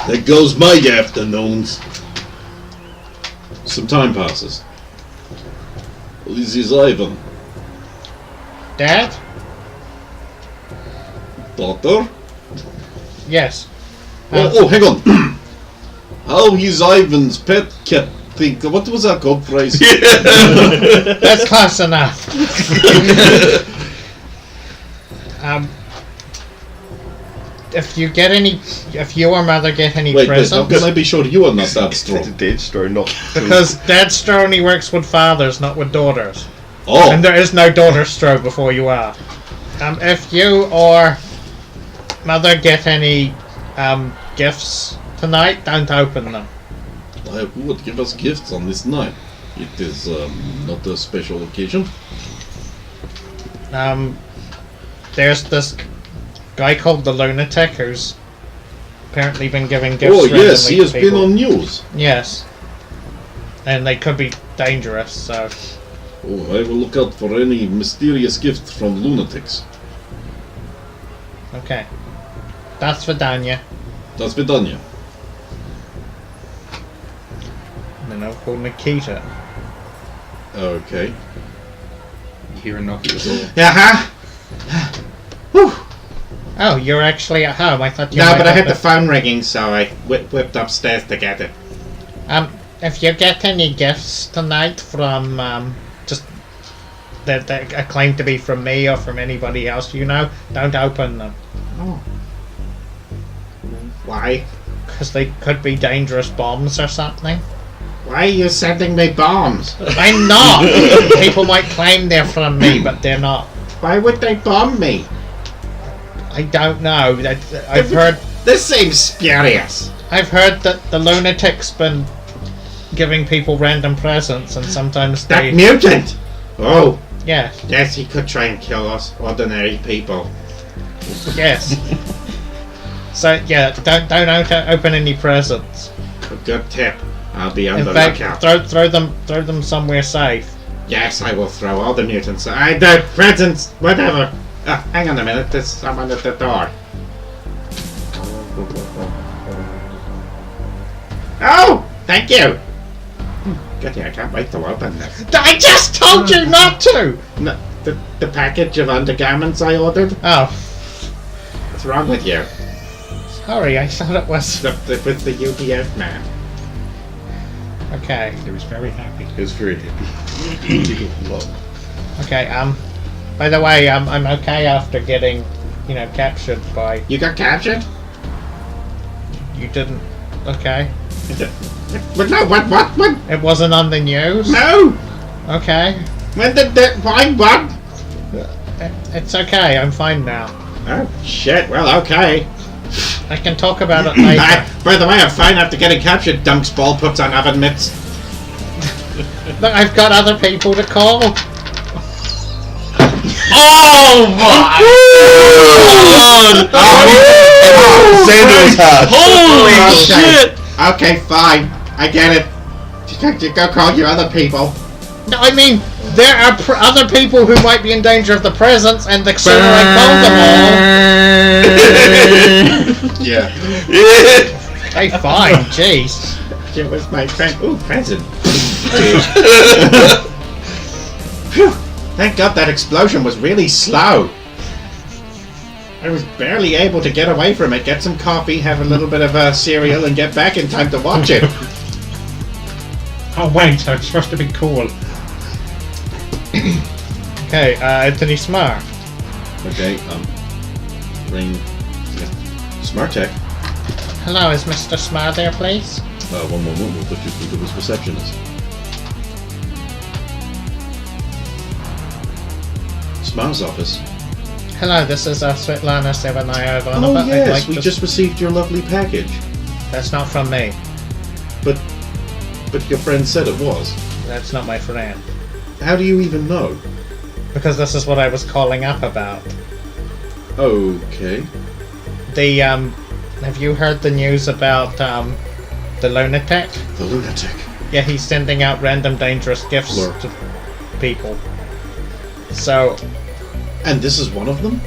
There goes my afternoons. Some time passes. This is Ivan. Dad? Daughter? Yes. Oh, hang on. How is Ivan's pet cat think? What was that code phrase? That's close enough. If you or Mother get any Wait, presents, can I be sure you are not that strong? Deadstro, not because Dad Stroney works with fathers, not with daughters. Oh, And there is no daughter Stro before you are. If you or Mother get any gifts tonight, don't open them. who would give us gifts on this night? It is not a special occasion. There's this guy called the Lunatic who's apparently been giving gifts. Oh yes, he randomly has to been people. on news. Yes. And they could be dangerous, so. Oh, I will look out for any mysterious gifts from lunatics. Okay. That's for Danya. До свидания. And then I'll call Nikita. Okay. You hear a knock at the door. Uh-huh. Whew. Oh, you're actually at home. I thought you No, might but I have had the phone ringing, so I whipped upstairs to get it. If you get any gifts tonight from just that claim to be from me or from anybody else you know, don't open them Oh. Why? because they could be dangerous bombs or something. Why are you sending me bombs? I'm not. People might claim they're from me, but they're not. Why would they bomb me? I don't know. I've heard. This seems spurious. I've heard that the lunatic's been giving people random presents, and sometimes That they. mutant! Oh, Yes. yes, he could try and kill us, ordinary people. Yes. So yeah, don't open any presents. A good tip. I'll be on In the fact, lookout. throw them somewhere safe. Yes, I will throw all the mutants. The presents, whatever. Hang on a minute, there's someone at the door. Oh, thank you. Goody, I can't wait to open this. I just told you not to. No, the package of undergarments I ordered. Oh, What's wrong with you? sorry. I thought it was With the UPF man. okay. He was very happy. He was very happy. Okay. By the way, I'm okay after getting, captured by. You got captured? You didn't. Okay. But no, what? It wasn't on the news. No! Okay. When did that? Why? What? It's okay. I'm fine now. Oh shit! Well, okay. I can talk about it later. By the way, I'm fine after getting captured. Dunks ball puts on oven mitts. Look, I've got other people to call. Oh my god! Sanders hard. Holy shit! Okay, fine. I get it. You go call your other people. No, I mean there are other people who might be in danger of the presents, and the sooner I call them all. Yeah. Hey, fine. Jeez. It was my friend. Ooh, present. Phew. Thank God that explosion was really slow. I was barely able to get away from it, get some coffee, have a little bit of cereal, and get back in time to watch it. Oh wait, I'm supposed to be cool. Okay, Anthony Smart. Okay, ring. Smart Tech. Hello, is Mr. Smart there, please? One moment, we'll put you through to his receptionist. Smart's office. Hello, this is Svetlana Sevanaya Oh Ivanova. I'd yes, like we to- just received your lovely package. That's not from me. But your friend said it was. That's not my friend. How do you even know? Because this is what I was calling up about. Okay. Have you heard the news about, the lunatic? The lunatic. Yeah, he's sending out random dangerous gifts Lure. to people. So, And this is one of them?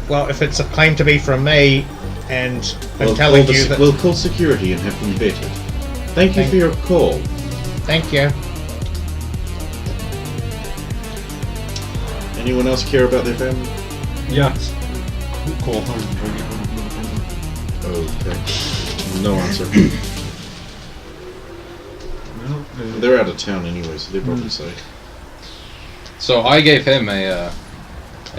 well, if it's a claim to be from me, and I'm We'll telling call you that... we'll call security and have them vetted. Thank you for your call. Thank you. Anyone else care about their family? Yeah. Call home. Try and get home. Okay. No answer. Well, They're out of town anyway, so they're probably safe. So I gave him a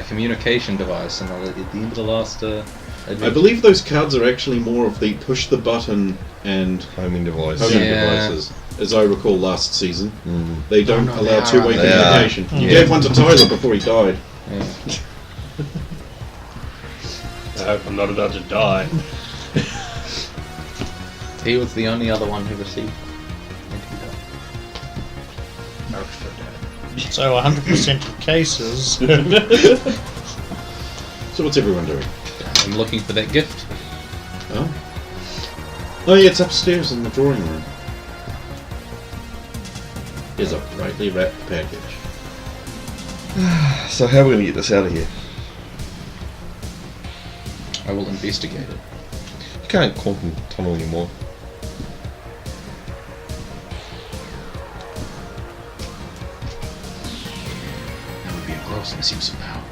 communication device, and at the end of the last. I believe those cards are actually more of the push the button and Homing device. homing Yeah. devices, as I recall last season. Mm. They don't no, allow they two-way are. They are. communication. You Yeah. gave one to Tyler before he died. Yeah. I hope I'm not about to die. He was the only other one who received. So 100% of cases. So what's everyone doing? I'm looking for that gift. Oh. Oh yeah, it's upstairs in the drawing room. There's a brightly wrapped package. So how are we going to get this out of here? I will investigate it. You can't quantum tunnel anymore. That would be a gross misuse of power.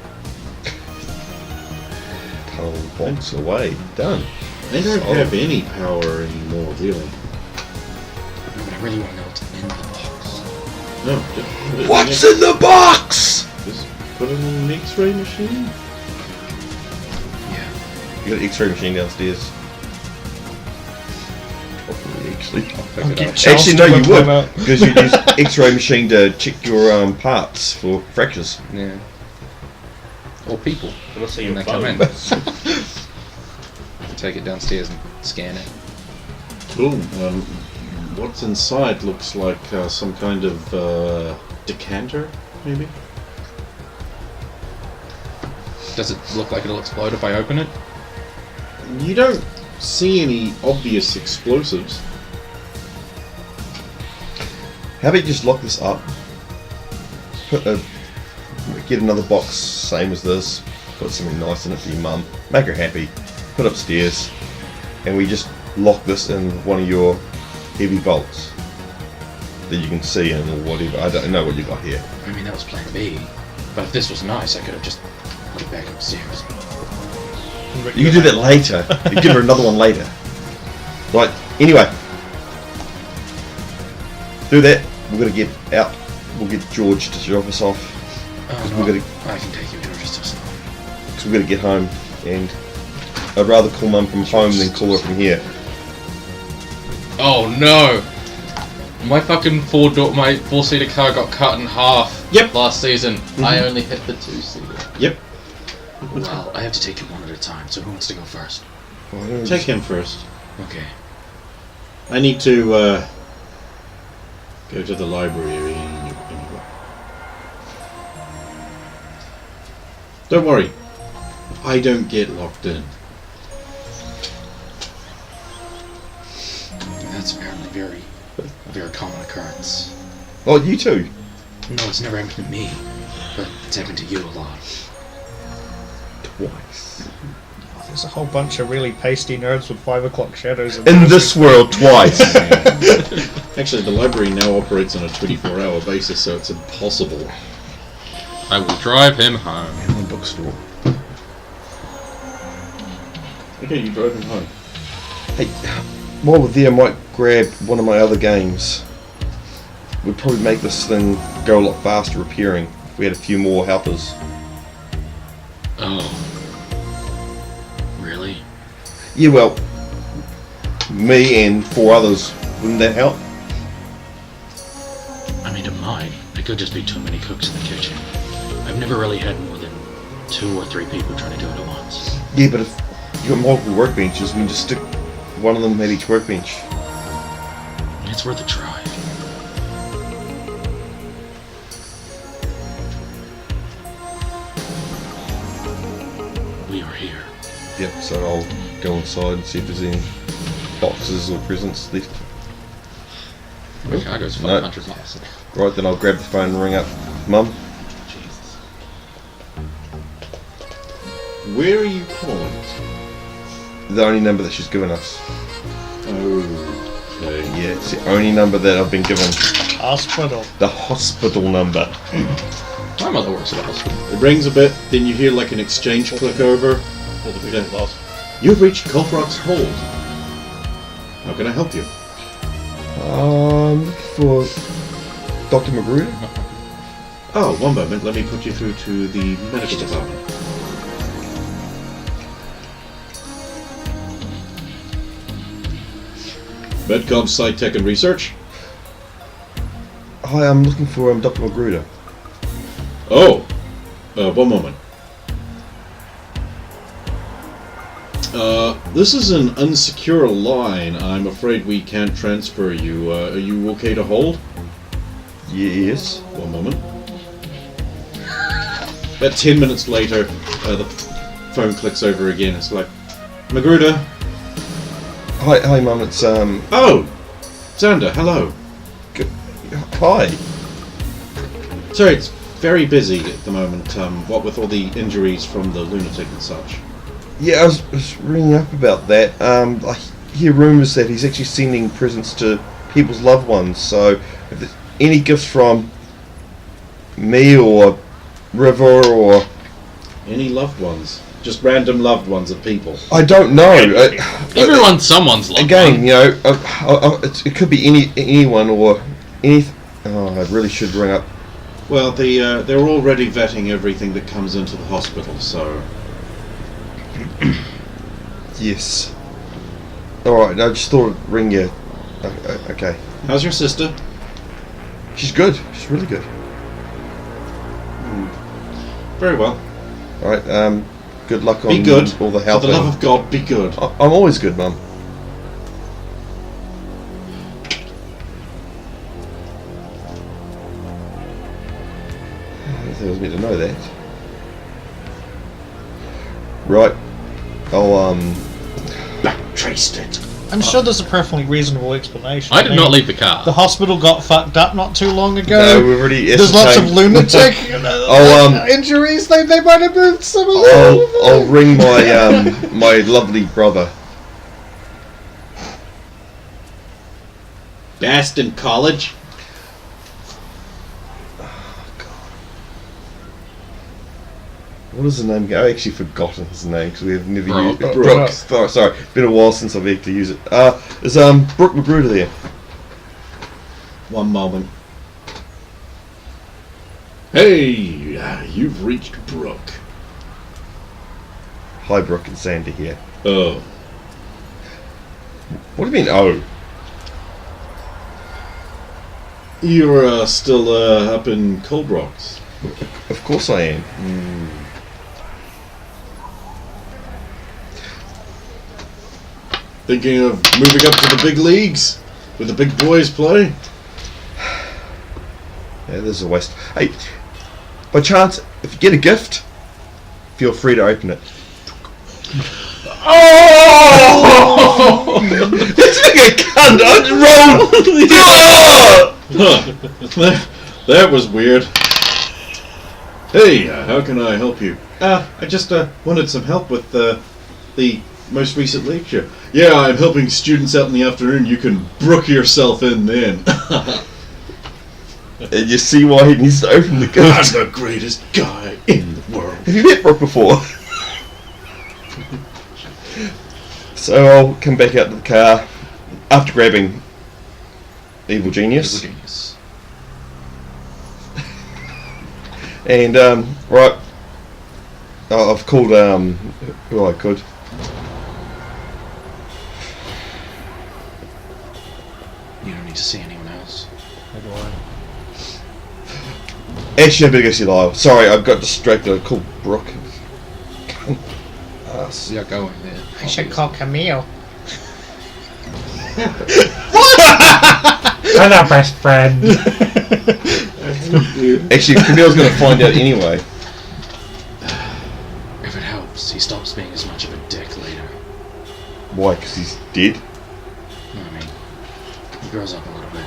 Tunnel box away. Done. They don't Oh. have any power anymore, really. No, but I really want to know what's in the box. No, just put it What's in, in the box? just put it in an X-ray machine. Yeah. You got an X-ray machine downstairs. Probably, actually. Pick it up. Actually, no, you would, because you use X-ray machine to check your parts for fractures. Yeah. Or people. Let's see When your they come phone. in. Take it downstairs and scan it. Cool. What's inside looks like some kind of decanter, maybe? Does it look like it'll explode if I open it? You don't see any obvious explosives. How about you just lock this up? Get another box, same as this. Put something nice in it for your mum. Make her happy. Put it upstairs, and we just lock this in one of your heavy bolts that you can see in or whatever. I don't know what you got here. I mean, that was plan B. But if this was nice, I could have just put it back upstairs. You can do that later. You give her another one later. Right. Anyway, do that. We're gonna get out. We'll get George to drop us off. Oh, We're no, gonna, I can take you, George. It's just cause we're gonna get home, and I'd rather call Mum from home than call her from here. Oh no! My fucking my four-seater car got cut in half. Yep. Last season. I only hit the two-seater. Yep. Well, I have to take you one at a time, so who wants to go first? Take him first. Okay. I need to go to the library anyway. Don't worry. I don't get locked in. That's apparently a very common occurrence. Oh, you too. No, it's never happened to me, but it's happened to you a lot. Twice. There's a whole bunch of really pasty nerds with 5 o'clock shadows. In this world, twice. Actually, the library now operates on a 24-hour basis, so it's impossible. I will drive him home. In the bookstore. Okay, you drove him home. Hey, while we're there, I might grab one of my other games. We'd probably make this thing go a lot faster repairing if we had a few more helpers. Oh. Really? Yeah, well, me and 4 others, wouldn't that help? I mean, it might. There could just be too many cooks in the kitchen. I've never really had more than 2 or 3 people trying to do it at once. Yeah, but if you got multiple workbenches, we can just stick one of them at each workbench. It's worth a try. We are here. Yep, so I'll go inside and see if there's any boxes or presents left. My cargo's No. 500 miles. Right, then I'll grab the phone and ring up Mum. Where are you calling? The only number that she's given us. Okay. Yeah, it's the only number that I've been given. Hospital. The hospital number. My mother works at a hospital. It rings a bit, then you hear like an exchange click over. You've reached Colfrock's Hold. How can I help you? Looking for Dr. Magruder? Oh, one moment. Let me put you through to the medical department. Medcom Site Tech and Research. Hi, I'm looking for Dr. Magruder. Oh, one moment. This is an unsecure line. I'm afraid we can't transfer you. Are you okay to hold? Yes. One moment. About 10 minutes later, the phone clicks over again. It's like, Magruder. Hi, Mum. It's Oh, Xander. Hello. Hi. Sorry, it's very busy at the moment. What with all the injuries from the lunatic and such. Yeah, I was ringing up about that. I hear rumours that he's actually sending presents to people's loved ones. So, if there's any gifts from me or River or Any loved ones? Just random loved ones of people. I don't know. Everyone's someone's loved Again, one. you know, it could be anyone or anything. Oh, I really should ring up. Well, they're already vetting everything that comes into the hospital, so... Yes. Alright, I just thought I'd ring you. Okay. How's your sister? She's good. She's really good. Very well. Alright, good luck on Be good. all the For help. the love of God, be good. I'm always good, Mum. I don't think I was meant to know that. Right. I'll, Traced it. I'm sure there's a perfectly reasonable explanation. I did not leave the car. The hospital got fucked up not too long ago. No, we've already There's lots of ascertained. lunatic injuries. They might have moved some of them. I'll ring my my lovely brother. Baston College? What is his name? I've actually forgotten his name because we have never Brooke. used Brooke. Sorry, it's been a while since I've had to use it. Is Brooke Magruder there? One moment. Hey, you've reached Brooke. Hi, Brooke and Sandy here. Oh. What do you mean? Oh, You're still up in Cold Rocks. of course I am. Thinking of moving up to the big leagues? Where the big boys play? Yeah, this is a waste. Hey, by chance, if you get a gift, feel free to open it. Oh! This nigga cunt! I rolled. That was weird. Hey, how can I help you? I just wanted some help with the most recent lecture. Yeah, I'm helping students out in the afternoon. You can brook yourself in then. And you see why he needs to open the I'm gift. the greatest guy in the world. Have you met Brooke before? So I'll come back out to the car after grabbing Evil Genius. Genius. And right, I've called who I could. You don't need to see anyone else. Actually, I better go see Lyle. Sorry, I got distracted. I called Brooke. Yeah, go in there. I should call Camille. Hello, best friend. Actually, Camille's going to find out anyway. If it helps, he stops being as much of a dick later. Why? Because he's dead? No, I mean, he grows up a little bit.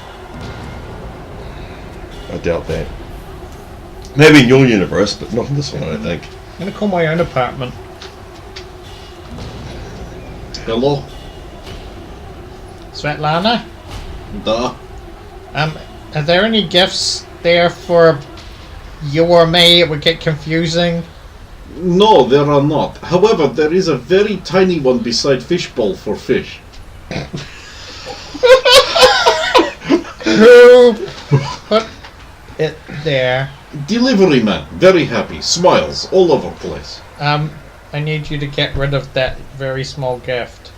I doubt that. Maybe in your universe, but not in this one, I don't think. I'm gonna call my own apartment. Hello? Svetlana? Duh. Are there any gifts there for you or me? It would get confusing. No, there are not. However, there is a very tiny one beside fishbowl for fish. Who put it there? Delivery man, very happy, smiles all over the place. I need you to get rid of that very small gift.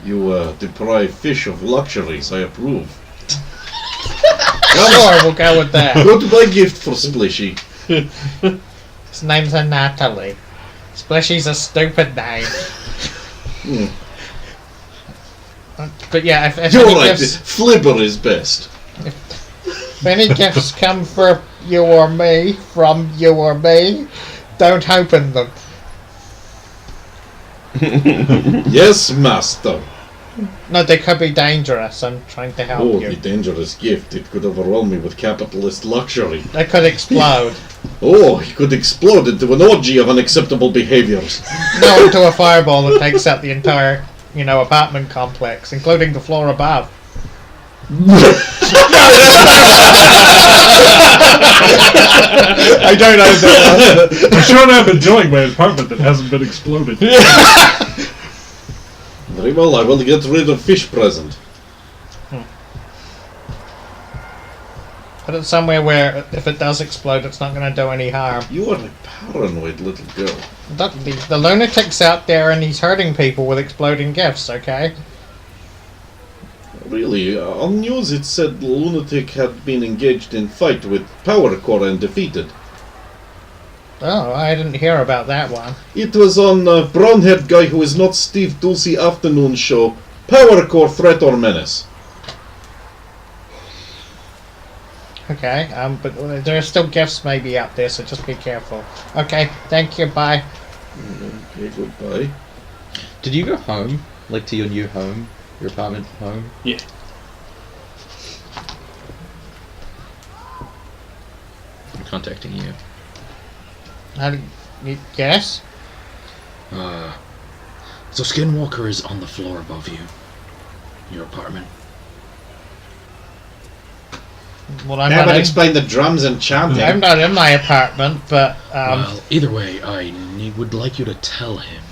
You deprive fish of luxuries, I approve. Sure, we'll go with that. Go to my gift for Splishy. His name's Natalie. Splishy's a stupid name. But yeah, if You're any right, gifts, Flibber is best. if any gifts come for you or me from you or me. Don't open them. Yes, master. No, they could be dangerous. I'm trying to help Oh, you. the dangerous gift. It could overwhelm me with capitalist luxury. They could explode. Oh, he could explode into an orgy of unacceptable behaviors. No, into a fireball that takes out the entire, apartment complex, including the floor above. I don't know that. I'm sure I'm enjoying my apartment that hasn't been exploded. Very well, I will get rid of fish present. Put it somewhere where, if it does explode, it's not going to do any harm. You are a paranoid little girl. The lunatic's out there and he's hurting people with exploding gifts, okay? Really, on news it said the lunatic had been engaged in fight with Power Core and defeated. Oh, I didn't hear about that one. It was on brown-haired guy who is not Steve Dulce afternoon show. Power Core Threat or Menace. Okay, but there are still gifts maybe out there, so just be careful. Okay, thank you, bye. Okay, goodbye. Did you go home? Like to your new home? Your apartment home? Yeah. I'm contacting you. How do you guess? So Skinwalker is on the floor above you. Your apartment. Well, I'm That not would in, explain the drums and chanting. I'm not in my apartment, but Well, either way, I would like you to tell him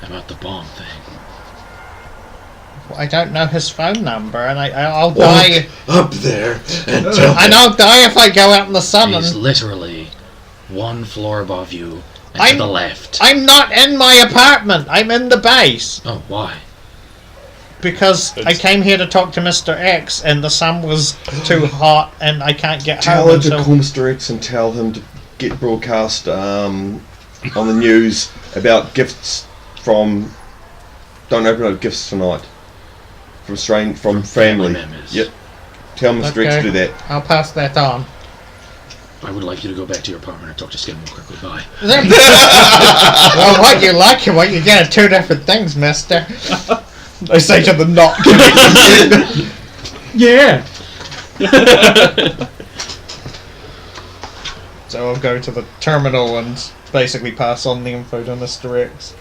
about the bomb thing. I don't know his phone number, and I'll die. Up there and tell And I'll die if I go out in the sun. He's And literally one floor above you and I'm- to the left. I'm not in my apartment. I'm in the base Oh, why? because I came here to talk to Mr. X, and the sun was too hot, and I can't get Tell home him to until. call Mr. X and tell him to get broadcast on the news about gifts from. Don't open up gifts tonight. From family. members. Yep. Tell Mr. X to do that. I'll pass that on. I would like you to go back to your apartment and talk to Skinwalker. Goodbye. Well, what you like and what you get are two different things, mister. I say to the not. Yeah. So I'll go to the terminal and basically pass on the info to Mr. X.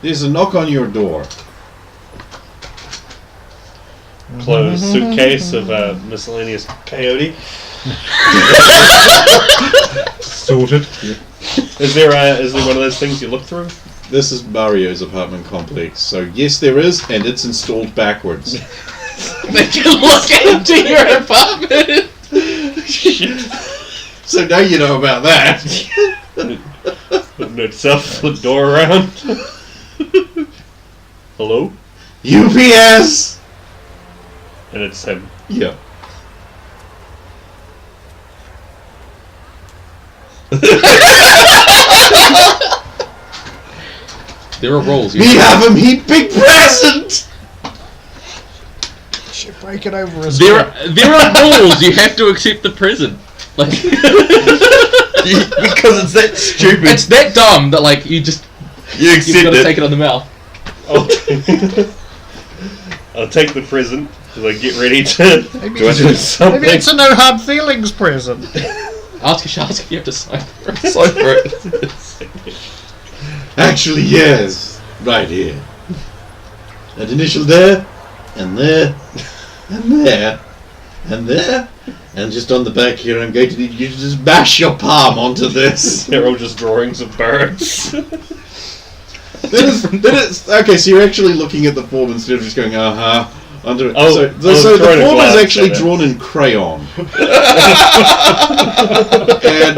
There's a knock on your door. Closed suitcase of miscellaneous peyote. Sorted. Is there one of those things you look through? This is Mario's apartment complex, so yes there is, and it's installed backwards. They can look into your apartment. So now you know about that. Open itself, flip door around. Hello? UPS! And it's him. Yeah. There are rolls. Me have him heap big present! Should break it over his There are rules. You have to accept the present. Like Because it's that stupid. it's that dumb that like you just You you've accept got to it. take it on the mouth. I'll take the present as I get ready to Maybe do something. Maybe it's a no hard feelings present. Ask you have to sign for it. So for it. Actually, yes. Right here. An initial there, and there, and there, and there. And just on the back here, I'm going to need you to just bash your palm onto this. They're all just drawings of birds. Okay, so you're actually looking at the form instead of just going, under it. Oh, so I was so the throwing a form is glance actually at it. drawn in crayon. And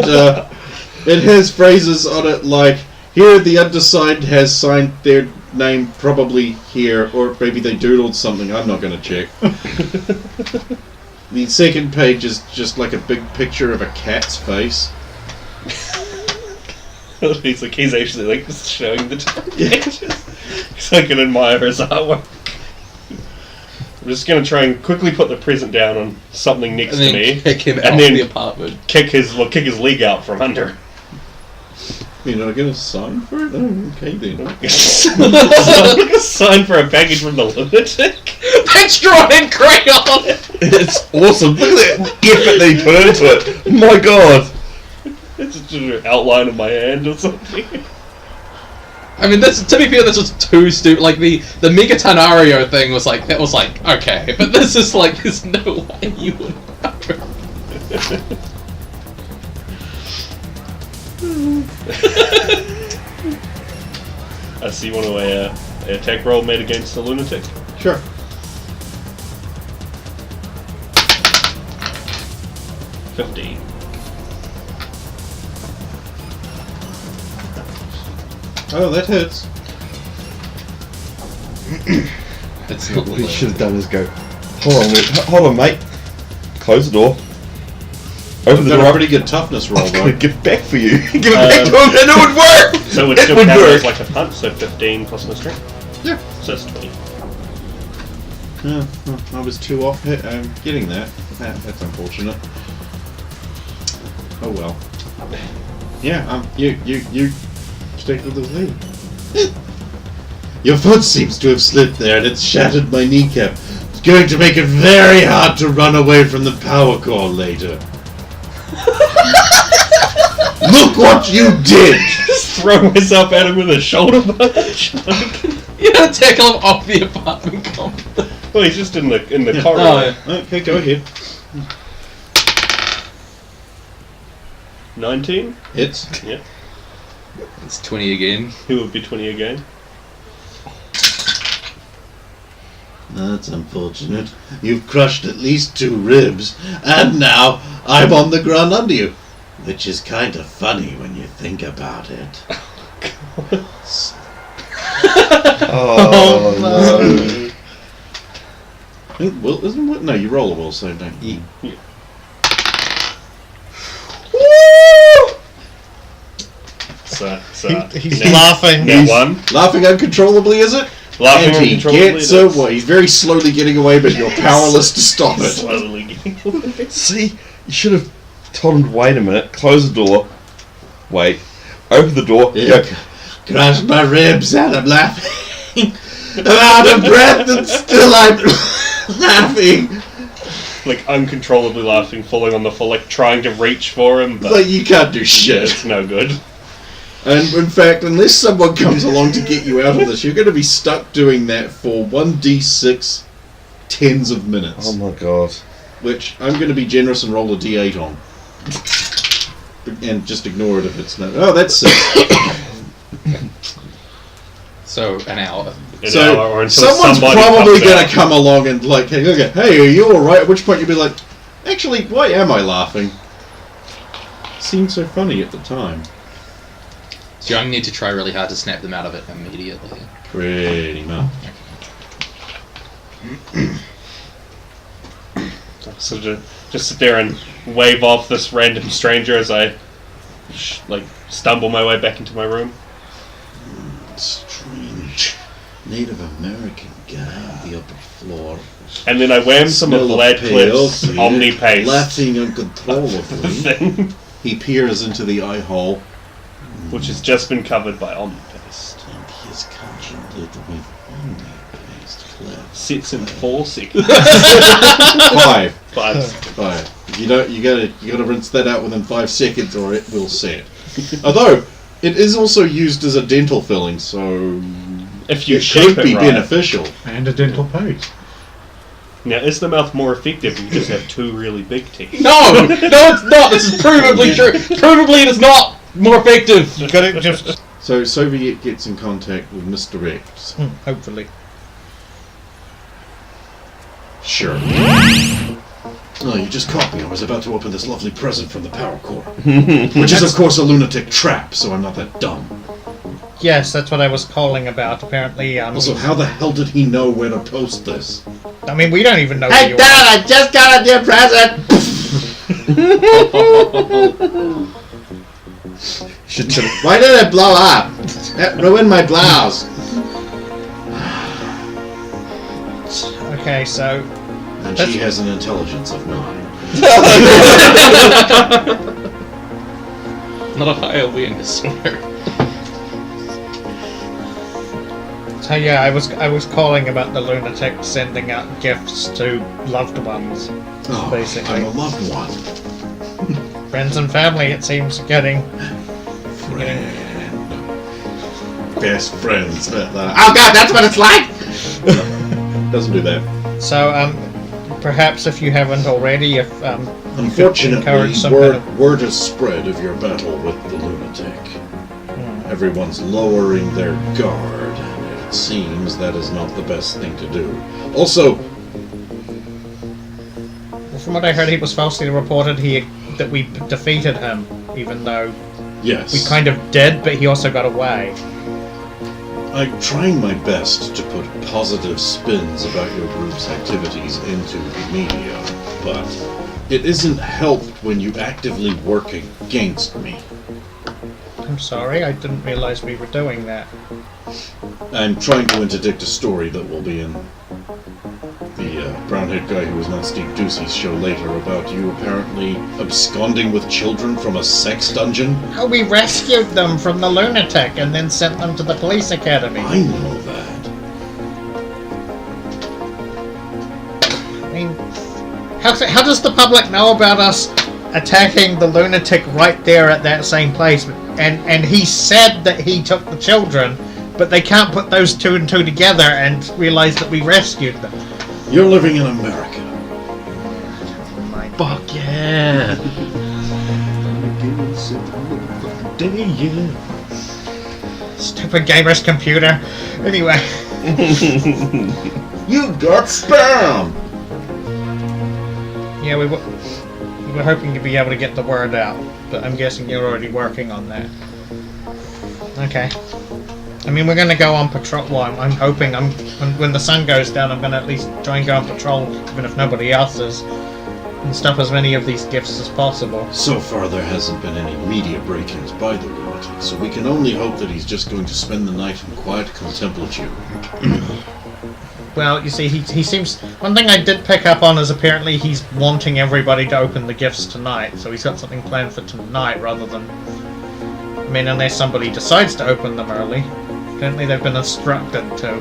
it has phrases on it like, here the undersigned has signed their name probably here, or maybe they doodled something, I'm not going to check. The second page is just like a big picture of a cat's face. He's actually like showing the different pages. So I can admire his artwork. I'm just gonna try and quickly put the present down on something next And then to me, kick him and out then of the apartment. kick his leg out from under. You're not going to sign for it? Oh, okay then. A sign for a package from the lunatic. That's drawn in crayon! It's awesome. Look at that effort that he put into it. My god. It's just an outline of my hand or something. I mean, this, to be fair, this was too stupid. Like, the Megatanario thing was like, that was like, okay. But this is like, there's no way you would know. I see one of a attack roll made against the lunatic. Sure. $15. Oh, that hits. It's not What he should have done is go, hold on, mate. Close the door. Open the Got door. a pretty good toughness roll, I'm gonna though. give it back for you. Give it back to him, and it would work. So it would It still would count work. as like a punch, so 15 plus my strength. Yeah. So that's 20. I was too off getting that. That's unfortunate. Oh well. Yeah, you stick with the lead. Your foot seems to have slipped there, and it's shattered my kneecap. It's going to make it very hard to run away from the power core later. Look what you did! Just throw myself at him with a shoulder punch. You gotta tackle him off the apartment complex. Well, he's just in the Yeah. corridor. Okay, go ahead. 19. Hits. Yeah. It's 20 again. Who would be 20 again? That's unfortunate. You've crushed at least 2 ribs, and now I'm on the ground under you. Which is kind of funny when you think about it. Oh, no. Well, isn't it? No, you roll a will save, don't you? So He's laughing. Net 1. Laughing uncontrollably, is it? Laughing and he uncontrollably, gets that's- away. He's very slowly getting away, but you're powerless to stop it. Slowly getting away. See, you should have told him to wait a minute, close the door, wait, open the door, Yeah. go, Crush my ribs, and I'm laughing. I'm out of breath, and still I'm laughing. Like uncontrollably laughing, falling on the floor, like trying to reach for him, but Like you can't do shit. it's no good. And in fact, unless someone comes along to get you out of this, you're going to be stuck doing that for 1d6 tens of minutes. oh my god. Which I'm going to be generous and roll a d8 on. And just ignore it if it's not. Oh, that's 6. So, an hour. An So hour or until someone's somebody probably comes going out. to come along and like, hey, okay, hey, are you alright? At which point you'll be like, actually, why am I laughing? Seemed so funny at the time. So you only need to try really hard to snap them out of it immediately. Pretty much. So just sit there and wave off this random stranger as I stumble my way back into my room. Strange. Native American guy on the upper floor. And then I wham some of Smell Gladcliffe's peyote, Omni-Paste laughing uncontrollably. thing, He peers into the eye hole. which has just been covered by Omni-Paste. And he is conjured it with omni-paste clef. Sits in 4 seconds. 5. 5. 5. You gotta rinse that out within 5 seconds or it will set. Although, it is also used as a dental filling, so If you it shape could be it right. beneficial. And a dental paste. Now, is the mouth more effective if you just have 2 really big teeth? No! No, it's not! This is provably true! Provably it is not more effective! Got it just. So Soviet gets in contact with Mr. X. Hopefully. Sure. Oh, you just caught me. I was about to open this lovely present from the power core. Which is, of course, a lunatic trap, so I'm not that dumb. Yes, that's what I was calling about. Apparently, Also, how the hell did he know where to post this? I mean, we don't even know where Hey, you are. Dad, I just got a new present! Should tell him, Why did it blow up? That ruined my blouse. Okay, so And she has an intelligence of 9. Not a high awareness. So yeah, I was calling about the lunatic sending out gifts to loved ones. Oh, Basically. I'm a loved one. Friends and family, it seems, getting. Friend. Best friends. Oh god, that's what it's like! Doesn't do that. So, perhaps if you haven't already, if you could Unfortunately, encourage some kind of. word has spread of your battle with the lunatic. Everyone's lowering their guard, and it seems that is not the best thing to do. Also, From what I heard, he was falsely reported that we defeated him, even though yes, we kind of did, but he also got away. I'm trying my best to put positive spins about your group's activities into the media, but it isn't helped when you actively work against me. I'm sorry, I didn't realize we were doing that. I'm trying to interdict a story that will be in the brown-haired guy who was not Steve Ducey's show later about you apparently absconding with children from a sex dungeon. Oh, we rescued them from the lunatic and then sent them to the police academy. I know that. I mean, how does the public know about us attacking the lunatic right there at that same place? And he said that he took the children, but they can't put those two and two together and realize that we rescued them. You're living in America. Fuck yeah! Stupid gamer's computer. Anyway. You got spam! Yeah, we were hoping to be able to get the word out, but I'm guessing you're already working on that. Okay. I mean, we're going to go on patrol. Well, I'm hoping when the sun goes down, I'm going to at least try and go on patrol, even if nobody else is, and stop as many of these gifts as possible. So far, there hasn't been any media break-ins by the lunatic, so we can only hope that he's just going to spend the night in quiet contemplitude. Well, you see, he seems... One thing I did pick up on is apparently he's wanting everybody to open the gifts tonight, so he's got something planned for tonight rather than... I mean, unless somebody decides to open them early. Apparently they've been instructed to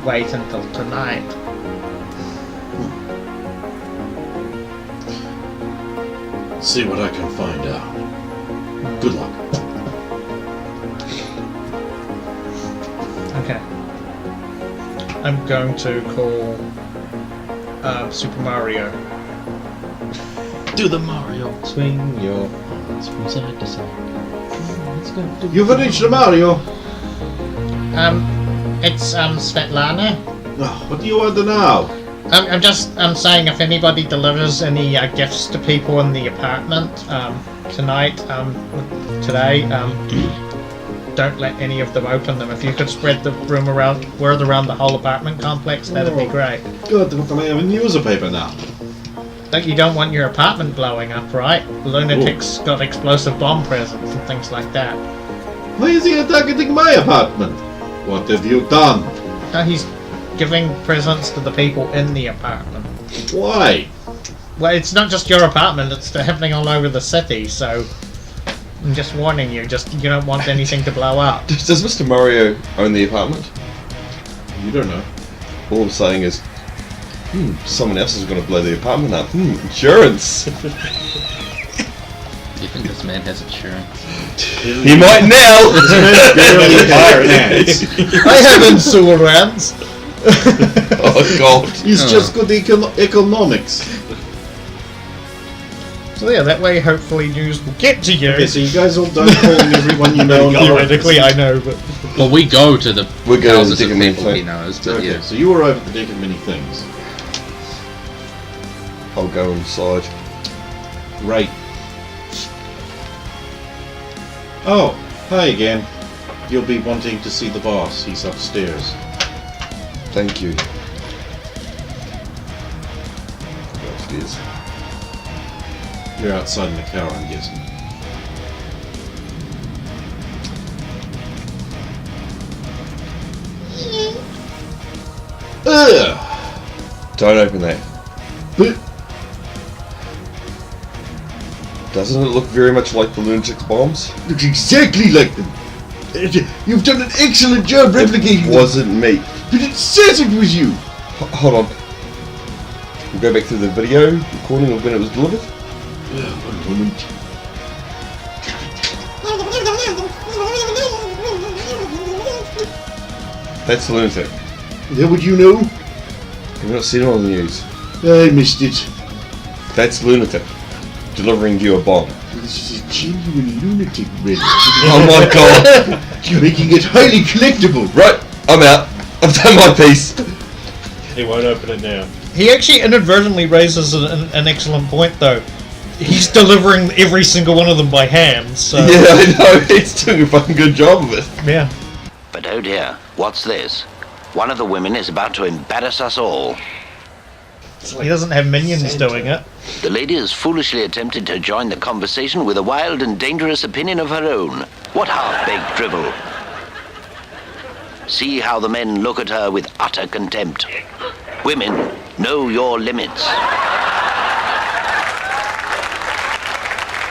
wait until tonight. See what I can find out. Good luck. Okay. I'm going to call Super Mario. Do the Mario. Swing your arms from side to side. You've reached the Mario! It's Svetlana. Oh, what do you want now? I'm just saying if anybody delivers any gifts to people in the apartment tonight, today, don't let any of them open them. If you could spread the word around the whole apartment complex, that'd be great. Good, what can I have a newspaper now? You don't want your apartment blowing up, right? Lunatics got explosive bomb presents and things like that. Why is he attacking my apartment? What have you done? He's giving presents to the people in the apartment. Why? Well, it's not just your apartment, it's happening all over the city, so I'm just warning you, you don't want anything to blow up. Does Mr. Mario own the apartment? You don't know. All I'm saying is, someone else is going to blow the apartment up. Insurance. Do you think this man has insurance? He might now. I have insurance. Oh God. He's just good economics. So yeah, that way hopefully news will get to you. Okay, so you guys all done calling everyone you know? Theoretically, I know, but... Well, we go to the We're going to houses dig of him in people he thing. knows, but Okay, yeah. so you arrive at the Dick and Many Things. I'll go inside. Right. Oh, hi again. You'll be wanting to see the boss. He's upstairs. Thank you. Upstairs. You're outside in the car, I'm guessing. Ugh! Don't open that. But Doesn't it look very much like the lunatic's bombs? looks exactly like them. You've done an excellent job replicating It them. wasn't me. But it says it was you. Hold on. We'll go back through the video recording of when it was delivered. One moment. That's the lunatic. Is that what you know? Have you not seen it on the news? I missed it. That's lunatic. Delivering you a bomb. This is a genuine lunatic, Red. Oh my god! You're making it highly collectible. Right, I'm out. I've done my piece. He won't open it now. He actually inadvertently raises an excellent point, though. He's delivering every single one of them by hand, so... Yeah, I know. It's doing a fucking good job of it. Yeah. But oh dear, what's this? One of the women is about to embarrass us all. He doesn't have minions doing it. The lady has foolishly attempted to join the conversation with a wild and dangerous opinion of her own. What half-baked drivel! See how the men look at her with utter contempt. Women, know your limits.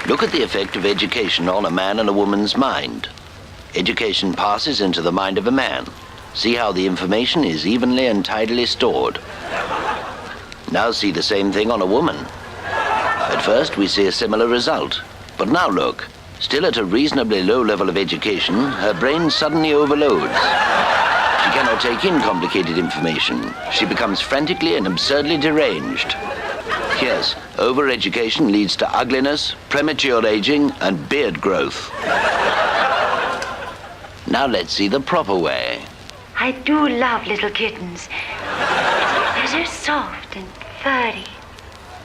Look at the effect of education on a man and a woman's mind. Education passes into the mind of a man. See how the information is evenly and tidily stored. Now see the same thing on a woman. At first we see a similar result. But now look, still at a reasonably low level of education, her brain suddenly overloads. She cannot take in complicated information. She becomes frantically and absurdly deranged. Yes, overeducation leads to ugliness, premature aging, and beard growth. Now let's see the proper way. I do love little kittens. They're so soft and furry.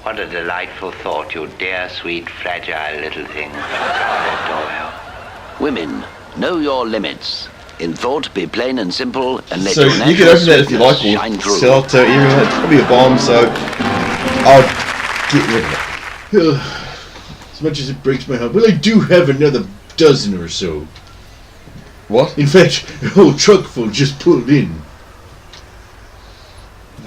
What a delightful thought, you dear, sweet, fragile little thing. I adore you. Women, know your limits. In thought, be plain and simple, and let So your you can natural open that if you like, sweetness or shine through. sell it to everyone. It's probably a bomb, so I'll get rid of it. As much as it breaks my heart, well, I do have another dozen or so. What? In fact, a whole truck full just pulled in.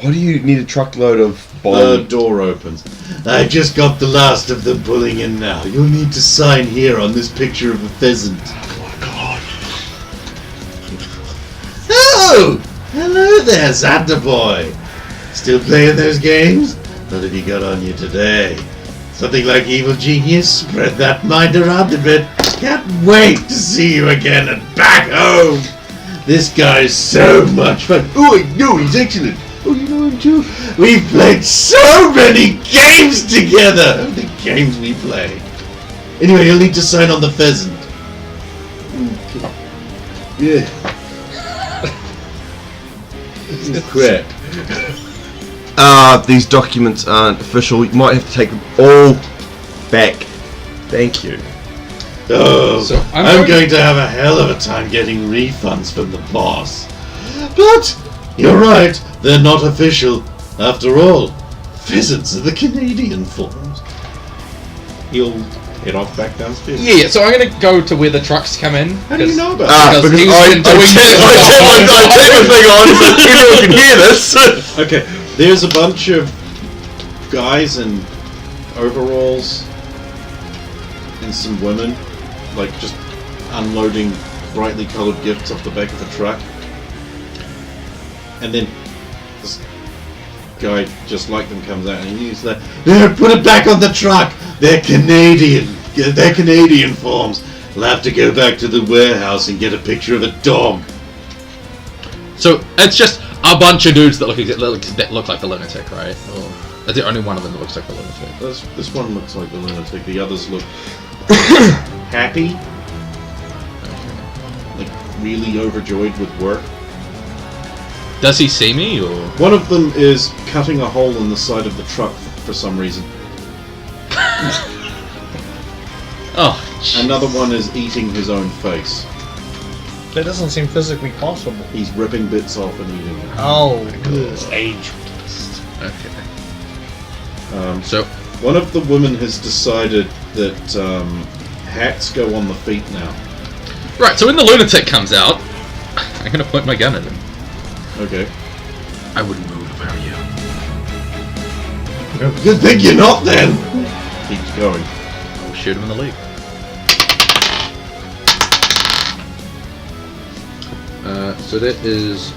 Why do you need a truckload of The bomb? door opens. I just got the last of them pulling in now. You'll need to sign here on this picture of a pheasant. Oh my god. Oh! Hello there, Santa boy. Still playing those games? What have you got on you today? Something like evil genius? Spread that mind around a bit. Can't wait to see you again and back home. This guy's so much fun. Oh, I know, he's excellent. Oh, you know him too? We've played so many games together. The games we play. Anyway, you'll need to sign on the pheasant. Okay. Yeah. Crap. These documents aren't official. You might have to take them all back. Thank you. Oh, So, I'm going to have a hell of a time getting refunds from the boss. But you're right, they're not official. After all, pheasants are the Canadian forms. He'll head off back downstairs. Yeah, so I'm gonna go to where the trucks come in. How do you know about Because Because he's I been turned doing my thing on so everyone can hear this. that? Okay, there's a bunch of guys in overalls and some women, like just unloading brightly coloured gifts off the back of a truck. And then this guy just like them comes out and he's like, "There, put it back on the truck. They're Canadian. They're Canadian forms. We'll have to go back to the warehouse and get a picture of a dog." So it's just a bunch of dudes that look like the lunatic, right? Or that's the only one of them that looks like the lunatic. This one looks like the lunatic. The others look happy, like really overjoyed with work. Does he see me, or One of them is cutting a hole in the side of the truck for some reason. oh? Another one is eating his own face. That doesn't seem physically possible. He's ripping bits off and eating it. Oh, Age. Okay. So One of the women has decided that hats go on the feet now. right, so when the lunatic comes out, I'm gonna point my gun at him. Okay. I wouldn't move if I were you. Good thing you're not then. Keeps going. We'll shoot him in the leg. So that is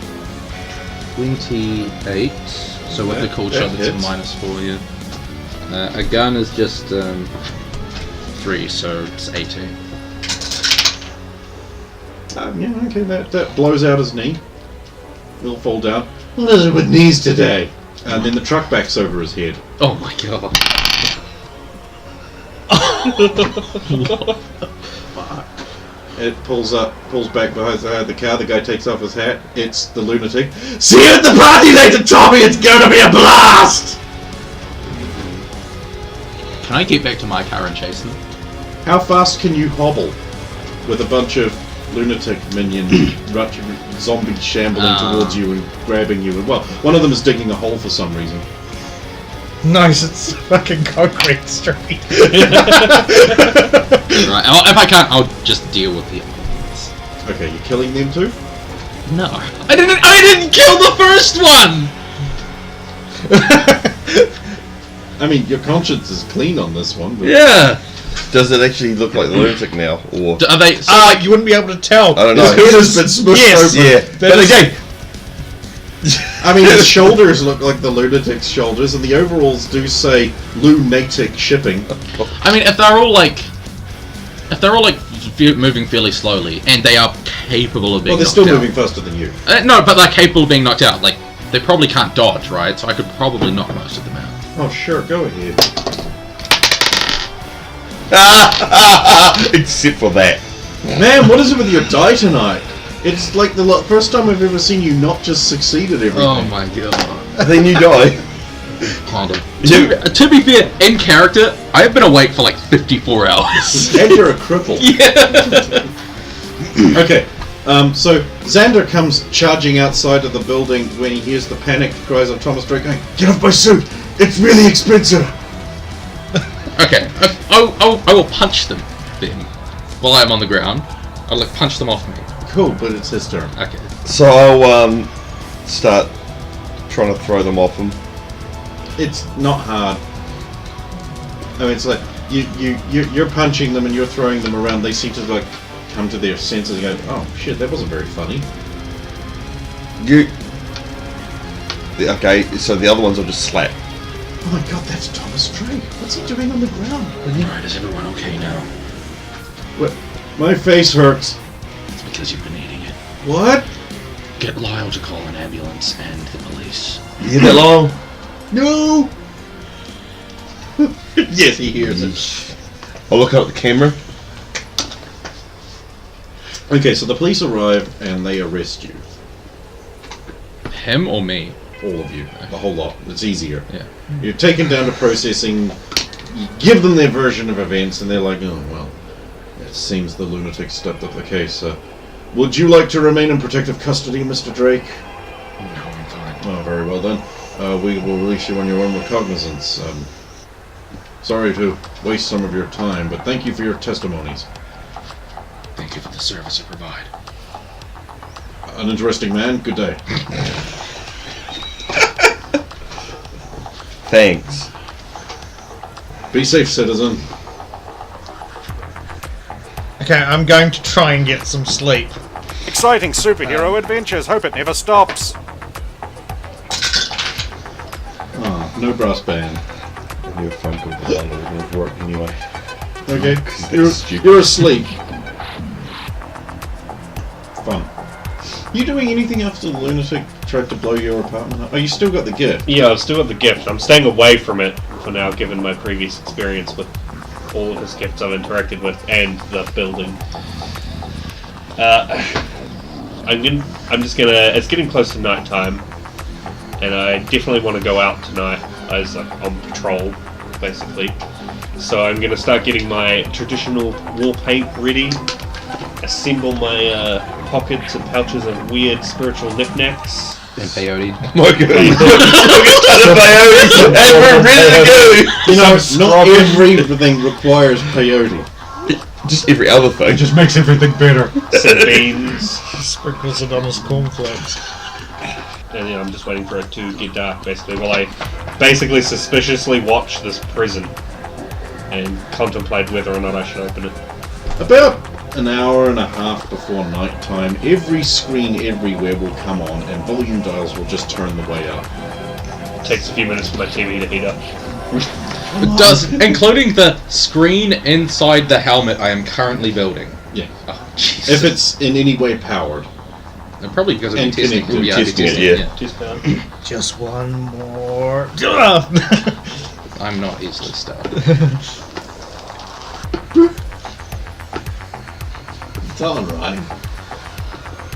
28. So with the cold shot, that's a -4, yeah. A gun is just 3, so it's 18. Yeah, okay, that blows out his knee. He'll fall down. Lizard with knees today. And then the truck backs over his head. Oh my god. It pulls back behind the car. The guy takes off his hat. It's the lunatic. See you at the party later, Tommy. It's going to be a blast. Can I get back to my car and chase them? How fast can you hobble with a bunch of lunatic minions, zombies shambling towards you and grabbing you? And well, one of them is digging a hole for some reason. Nice, it's fucking concrete street. Right, if I can't, I'll just deal with the others. Okay, you're killing them too? No, I didn't kill the first one. I mean, your conscience is clean on this one. But Yeah. Does it actually look like the lunatic now, or Are they? So You wouldn't be able to tell. I don't know? His head has been smushed open. Yeah, but again, I mean, his shoulders look like the lunatic's shoulders, and the overalls do say lunatic shipping. I mean, if they're all like moving fairly slowly, and they are capable of being Well, they're knocked still out. moving faster than you. No, but they're capable of being knocked out. Like, they probably can't dodge, right? So I could probably knock most of them out. Oh, sure, go ahead. except for that. Man, what is it with your die tonight? It's like the first time I've ever seen you not just succeed at everything. Oh my god. Then you die. Hold on. To be fair, in character, I've been awake for like 54 hours. And you're a cripple. Yeah. Okay, so Xander comes charging outside of the building when he hears the panicked cries of Thomas Drake going, Get off my suit. It's really expensive. Okay, I will punch them then while I'm on the ground. I'll like punch them off me. cool, but it's his turn. Okay. So I'll start trying to throw them off him. It's not hard. I mean, it's like you're punching them and you're throwing them around. They seem to like come to their senses and go, "Oh shit, that wasn't very funny." Okay, so the other ones will just slap. Oh my god, that's Thomas Drake. What's he doing on the ground? Alright, is everyone okay now? What? My face hurts. It's because you've been eating it. What? Get Lyle to call an ambulance and the police. You hear that, Lyle? No! Yes, he hears it. I'll look up at the camera. Okay, so the police arrive and they arrest you. Him or me? All of you. The whole lot. It's easier. Yeah. You're taken down to processing. You give them their version of events and they're like, oh, well, it seems the lunatic stepped up the case. Would you like to remain in protective custody, Mr. Drake? No, I'm fine. Oh, very well then. We will release you on your own recognizance. Sorry to waste some of your time, but thank you for your testimonies. Thank you for the service you provide. An interesting man. Good day. Thanks. Be safe, citizen. Okay, I'm going to try and get some sleep. Exciting superhero adventures. Hope it never stops. Oh, no brass band. Your phone call won't work anyway. Okay, That's stupid. you're asleep. Fun. You doing anything after the lunatic tried to blow your apartment up? Oh, you still got the gift. Yeah, I've still got the gift. I'm staying away from it for now, given my previous experience with all of his gifts I've interacted with and the building. I'm just gonna. It's getting close to night time, and I definitely want to go out tonight as like on patrol, basically. So I'm gonna start getting my traditional war paint ready, assemble my pockets and pouches of weird spiritual knickknacks. And peyote. My God. And we're ready to go. You know, not everything requires peyote. Just every other thing. It just makes everything better. Some beans. Sprinkles it on his cornflakes. and I'm just waiting for it to get dark, basically, while I basically suspiciously watch this prison and contemplate whether or not I should open it. About an hour and a half before night time, every screen everywhere will come on and volume dials will just turn the way up. It takes a few minutes for my TV to heat up. It does, including the screen inside the helmet I am currently building. Yeah. Oh, Jesus. If it's in any way powered. And probably because of And testing. connected. Yeah, Testing it, testing, yeah. Just Just one more. I'm not easily stuck. It's alright.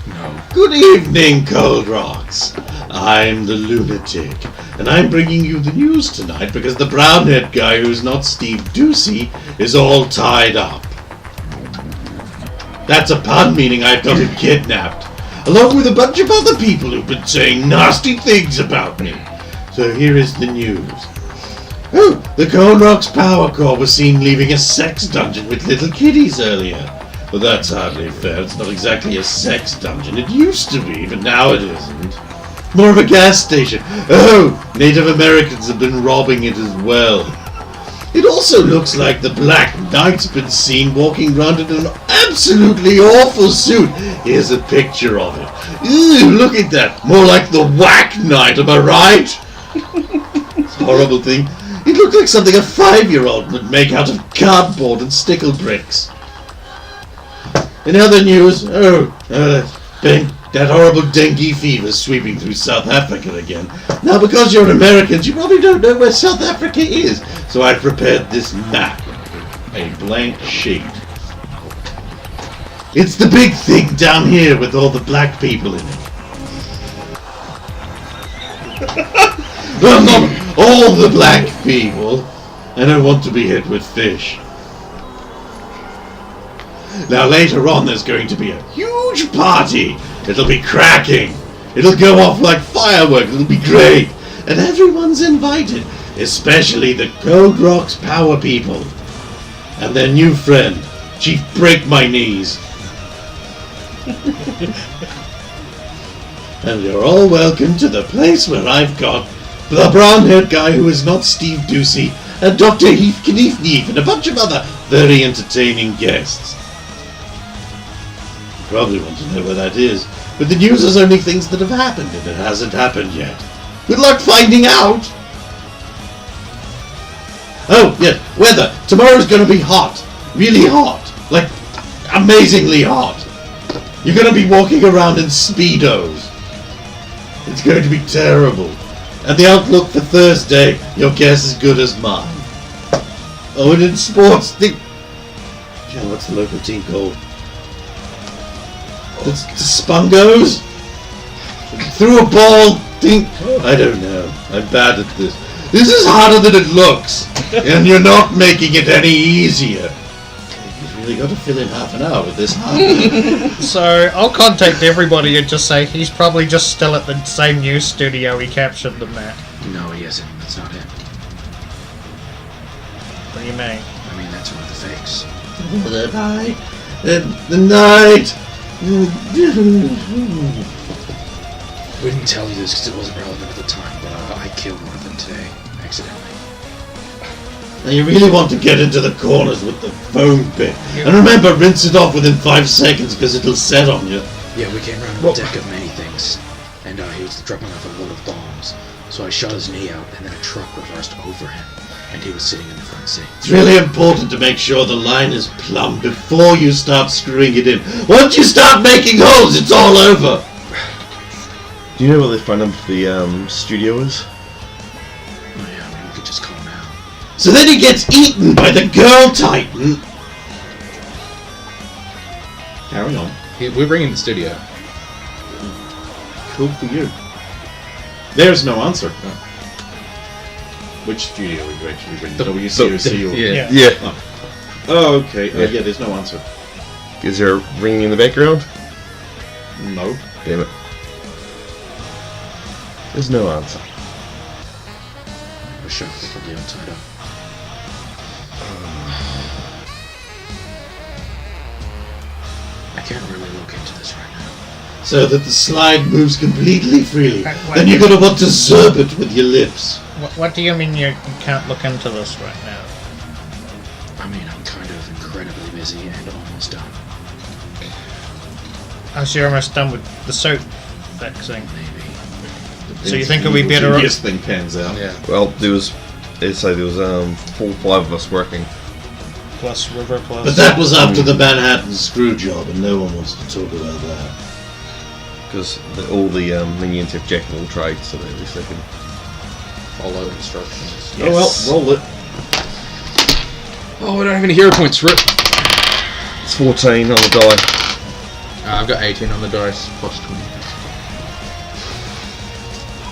No. Good evening, Cold Rocks. I'm the lunatic, and I'm bringing you the news tonight because the brown-haired guy who's not Steve Ducey is all tied up. That's a pun, meaning I've got him kidnapped, along with a bunch of other people who've been saying nasty things about me. So here is the news. Oh, the Cold Rocks Power Core was seen leaving a sex dungeon with little kiddies earlier. Well, that's hardly fair. It's not exactly a sex dungeon. It used to be, but now it isn't. More of a gas station. Oh, Native Americans have been robbing it as well. It also looks like the Black Knight's been seen walking around in an absolutely awful suit. Here's a picture of it. Ew, look at that. More like the Whack Knight, am I right? It's a horrible thing. It looked like something a 5-year-old would make out of cardboard and stickle bricks. In other news, that horrible dengue fever sweeping through South Africa again. Now, because you're Americans, you probably don't know where South Africa is, so I prepared this map. A blank sheet. It's the big thing down here with all the black people in it. Well, not all the black people. I don't want to be hit with fish. Now later on there's going to be a huge party. It'll be cracking. It'll go off like fireworks. It'll be great. And everyone's invited. Especially the Cold Rocks Power people. And their new friend, Chief Break My Knees. And you're all welcome to the place where I've got the brown-haired guy who is not Steve Ducey, and Dr. Heath Kneef and a bunch of other very entertaining guests. You probably want to know where that is, but the news is only things that have happened, and it hasn't happened yet. Good luck finding out! Oh, yes, weather. Tomorrow's gonna be hot. Really hot. Like, amazingly hot. You're gonna be walking around in Speedos. It's going to be terrible. And the outlook for Thursday, your guess is good as mine. Oh, and in sports, what's the local team called? The Spungos? Threw a ball, I don't know. I'm bad at this. This is harder than it looks, and you're not making it any easier. You've really got to fill in half an hour with this, huh? So I'll contact everybody and just say he's probably just still at the same news studio he captured them at. No, he isn't. That's not him. What do you mean? I mean, that's one of the fakes. The night. Wouldn't tell you this because it wasn't relevant at the time, but I killed one of them today, accidentally. Now you really want to get into the corners with the foam bit. And remember, rinse it off within 5 seconds because it'll set on you. Yeah, we came around on a deck of many things, and he was dropping off a load of bombs. So I shot his knee out, and then a truck reversed over him, and he was sitting in the front seat. It's really important to make sure the line is plumb before you start screwing it in. Once you start making holes, it's all over. Do you know what the phone number for the studio is? Oh yeah, I mean, we could just call now. So then he gets eaten by the girl titan. Carry on. We're bringing the studio. Cool for you. There's no answer. Which studio are you actually bringing? WCOC or... Yeah. Oh, okay. Yeah. Yeah, there's no answer. Is there a ringing in the background? No. Damn it. There's no answer. We're sure we can be tied up. I can't really look into this right now. so that the slide moves completely freely. What- Then you're gonna want to zerb it with your lips. What do you mean you can't look into this right now? I mean, I'm kind of incredibly busy and almost done. As you're almost done with the soap fixing. Maybe. So you think it'll be better If off? this thing pans out. Yeah. Well, there was 4 or 5 of us working. Plus River plus. But that was after the Manhattan screw job, and no one wants to talk about that. Because all the minions have jack of all trades, so at least they can. Follow instructions. Oh well, roll it. Oh, I don't have any hero points, Rip. It's 14 on the die. I've got 18 on the dice, plus 20.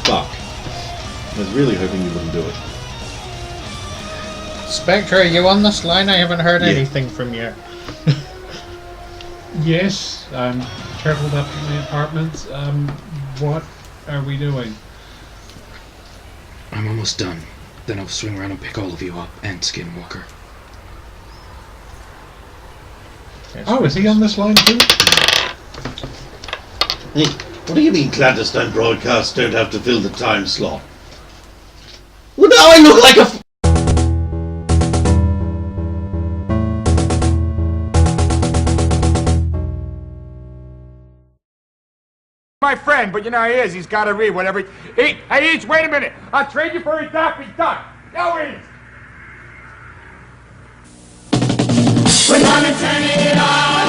Fuck. I was really hoping you wouldn't do it. Spectre, are you on this line? I haven't heard Yeah. anything from you. Yes, I'm traveled up to my apartments. What are we doing? I'm almost done. Then I'll swing around and pick all of you up and Skinwalker. Oh, is he on this line too? Hey, what do you mean clandestine broadcasts don't have to fill the time slot? Well, now I look like a my friend, but you know how he is. He's got to read whatever. Hey, Eats, wait a minute. I'll trade you for a Daffy Duck. Go, Eats. We're gonna turn it on.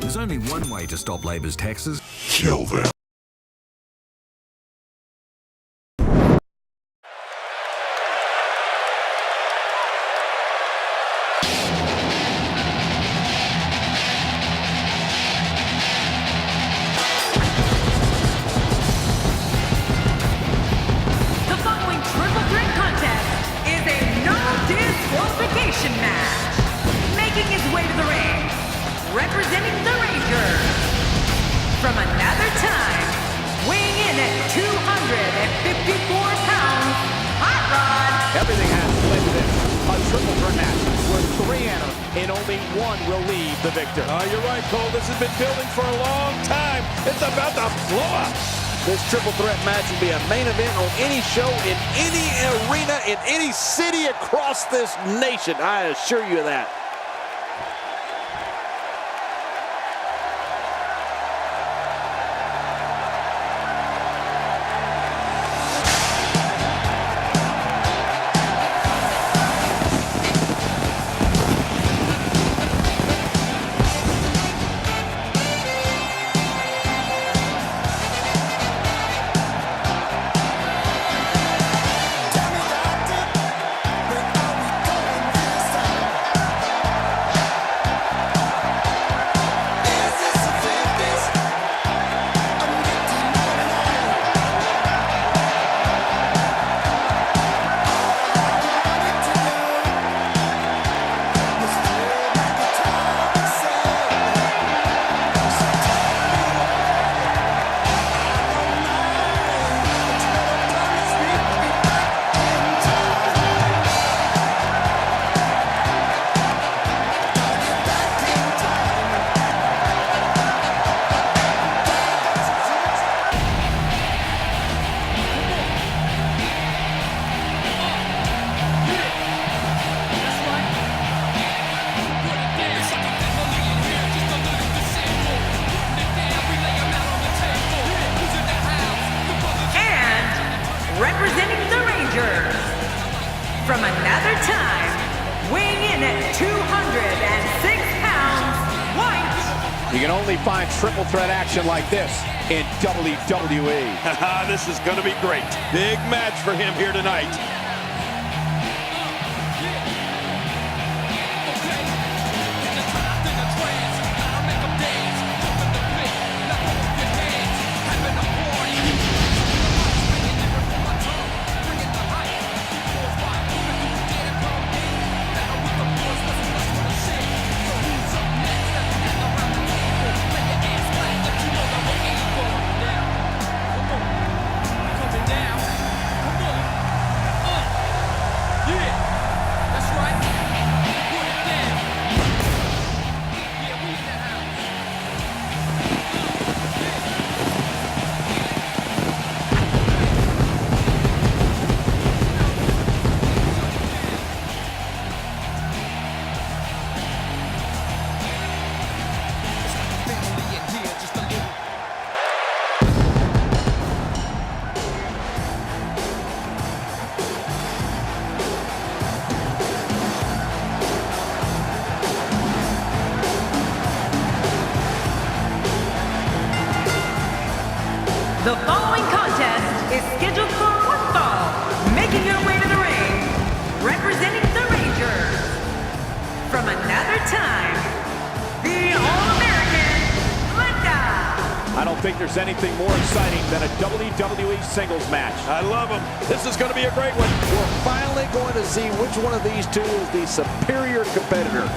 There's only one way to stop Labor's taxes. Kill them. The following triple threat contest is a no disqualification match. Making his way to the ring, representing the Rangers. From another time, weighing in at 254 pounds, Hot Rod. Everything has to play to this. A triple threat match where 3 enter and only 1 will leave the victor. You're right, Cole. This has been building for a long time. It's about to blow up. This triple threat match will be a main event on any show, in any arena, in any city across this nation. I assure you of that. Representing the Rangers. From another time, weighing in at 206 pounds, White. You can only find triple threat action like this in WWE. This is going to be great. Big match for him here tonight. The following contest is scheduled for one fall. Making her way to the ring, representing the Rangers. From another time, the All-American Linda. I don't think there's anything more exciting than a WWE singles match. I love them. This is going to be a great one. We're finally going to see which one of these two is the superior competitor.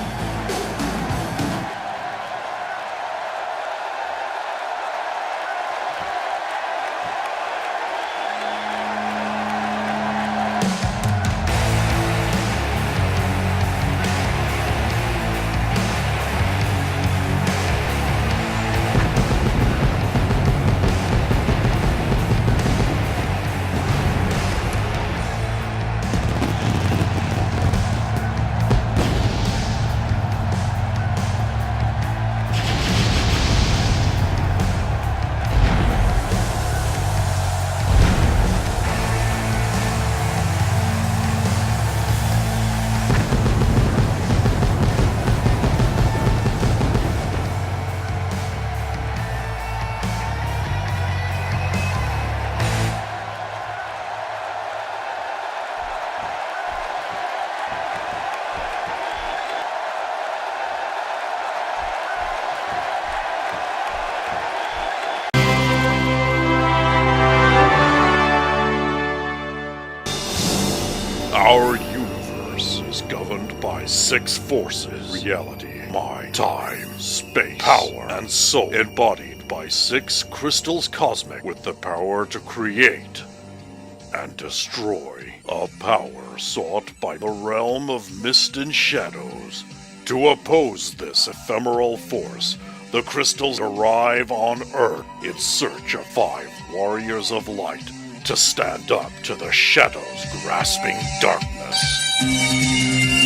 Our universe is governed by 6 forces: reality, mind, time, space, power, and soul, embodied by 6 crystals cosmic with the power to create and destroy. A power sought by the realm of mist and shadows. To oppose this ephemeral force, the crystals arrive on Earth in search of 5 warriors of light to stand up to the shadows grasping darkness.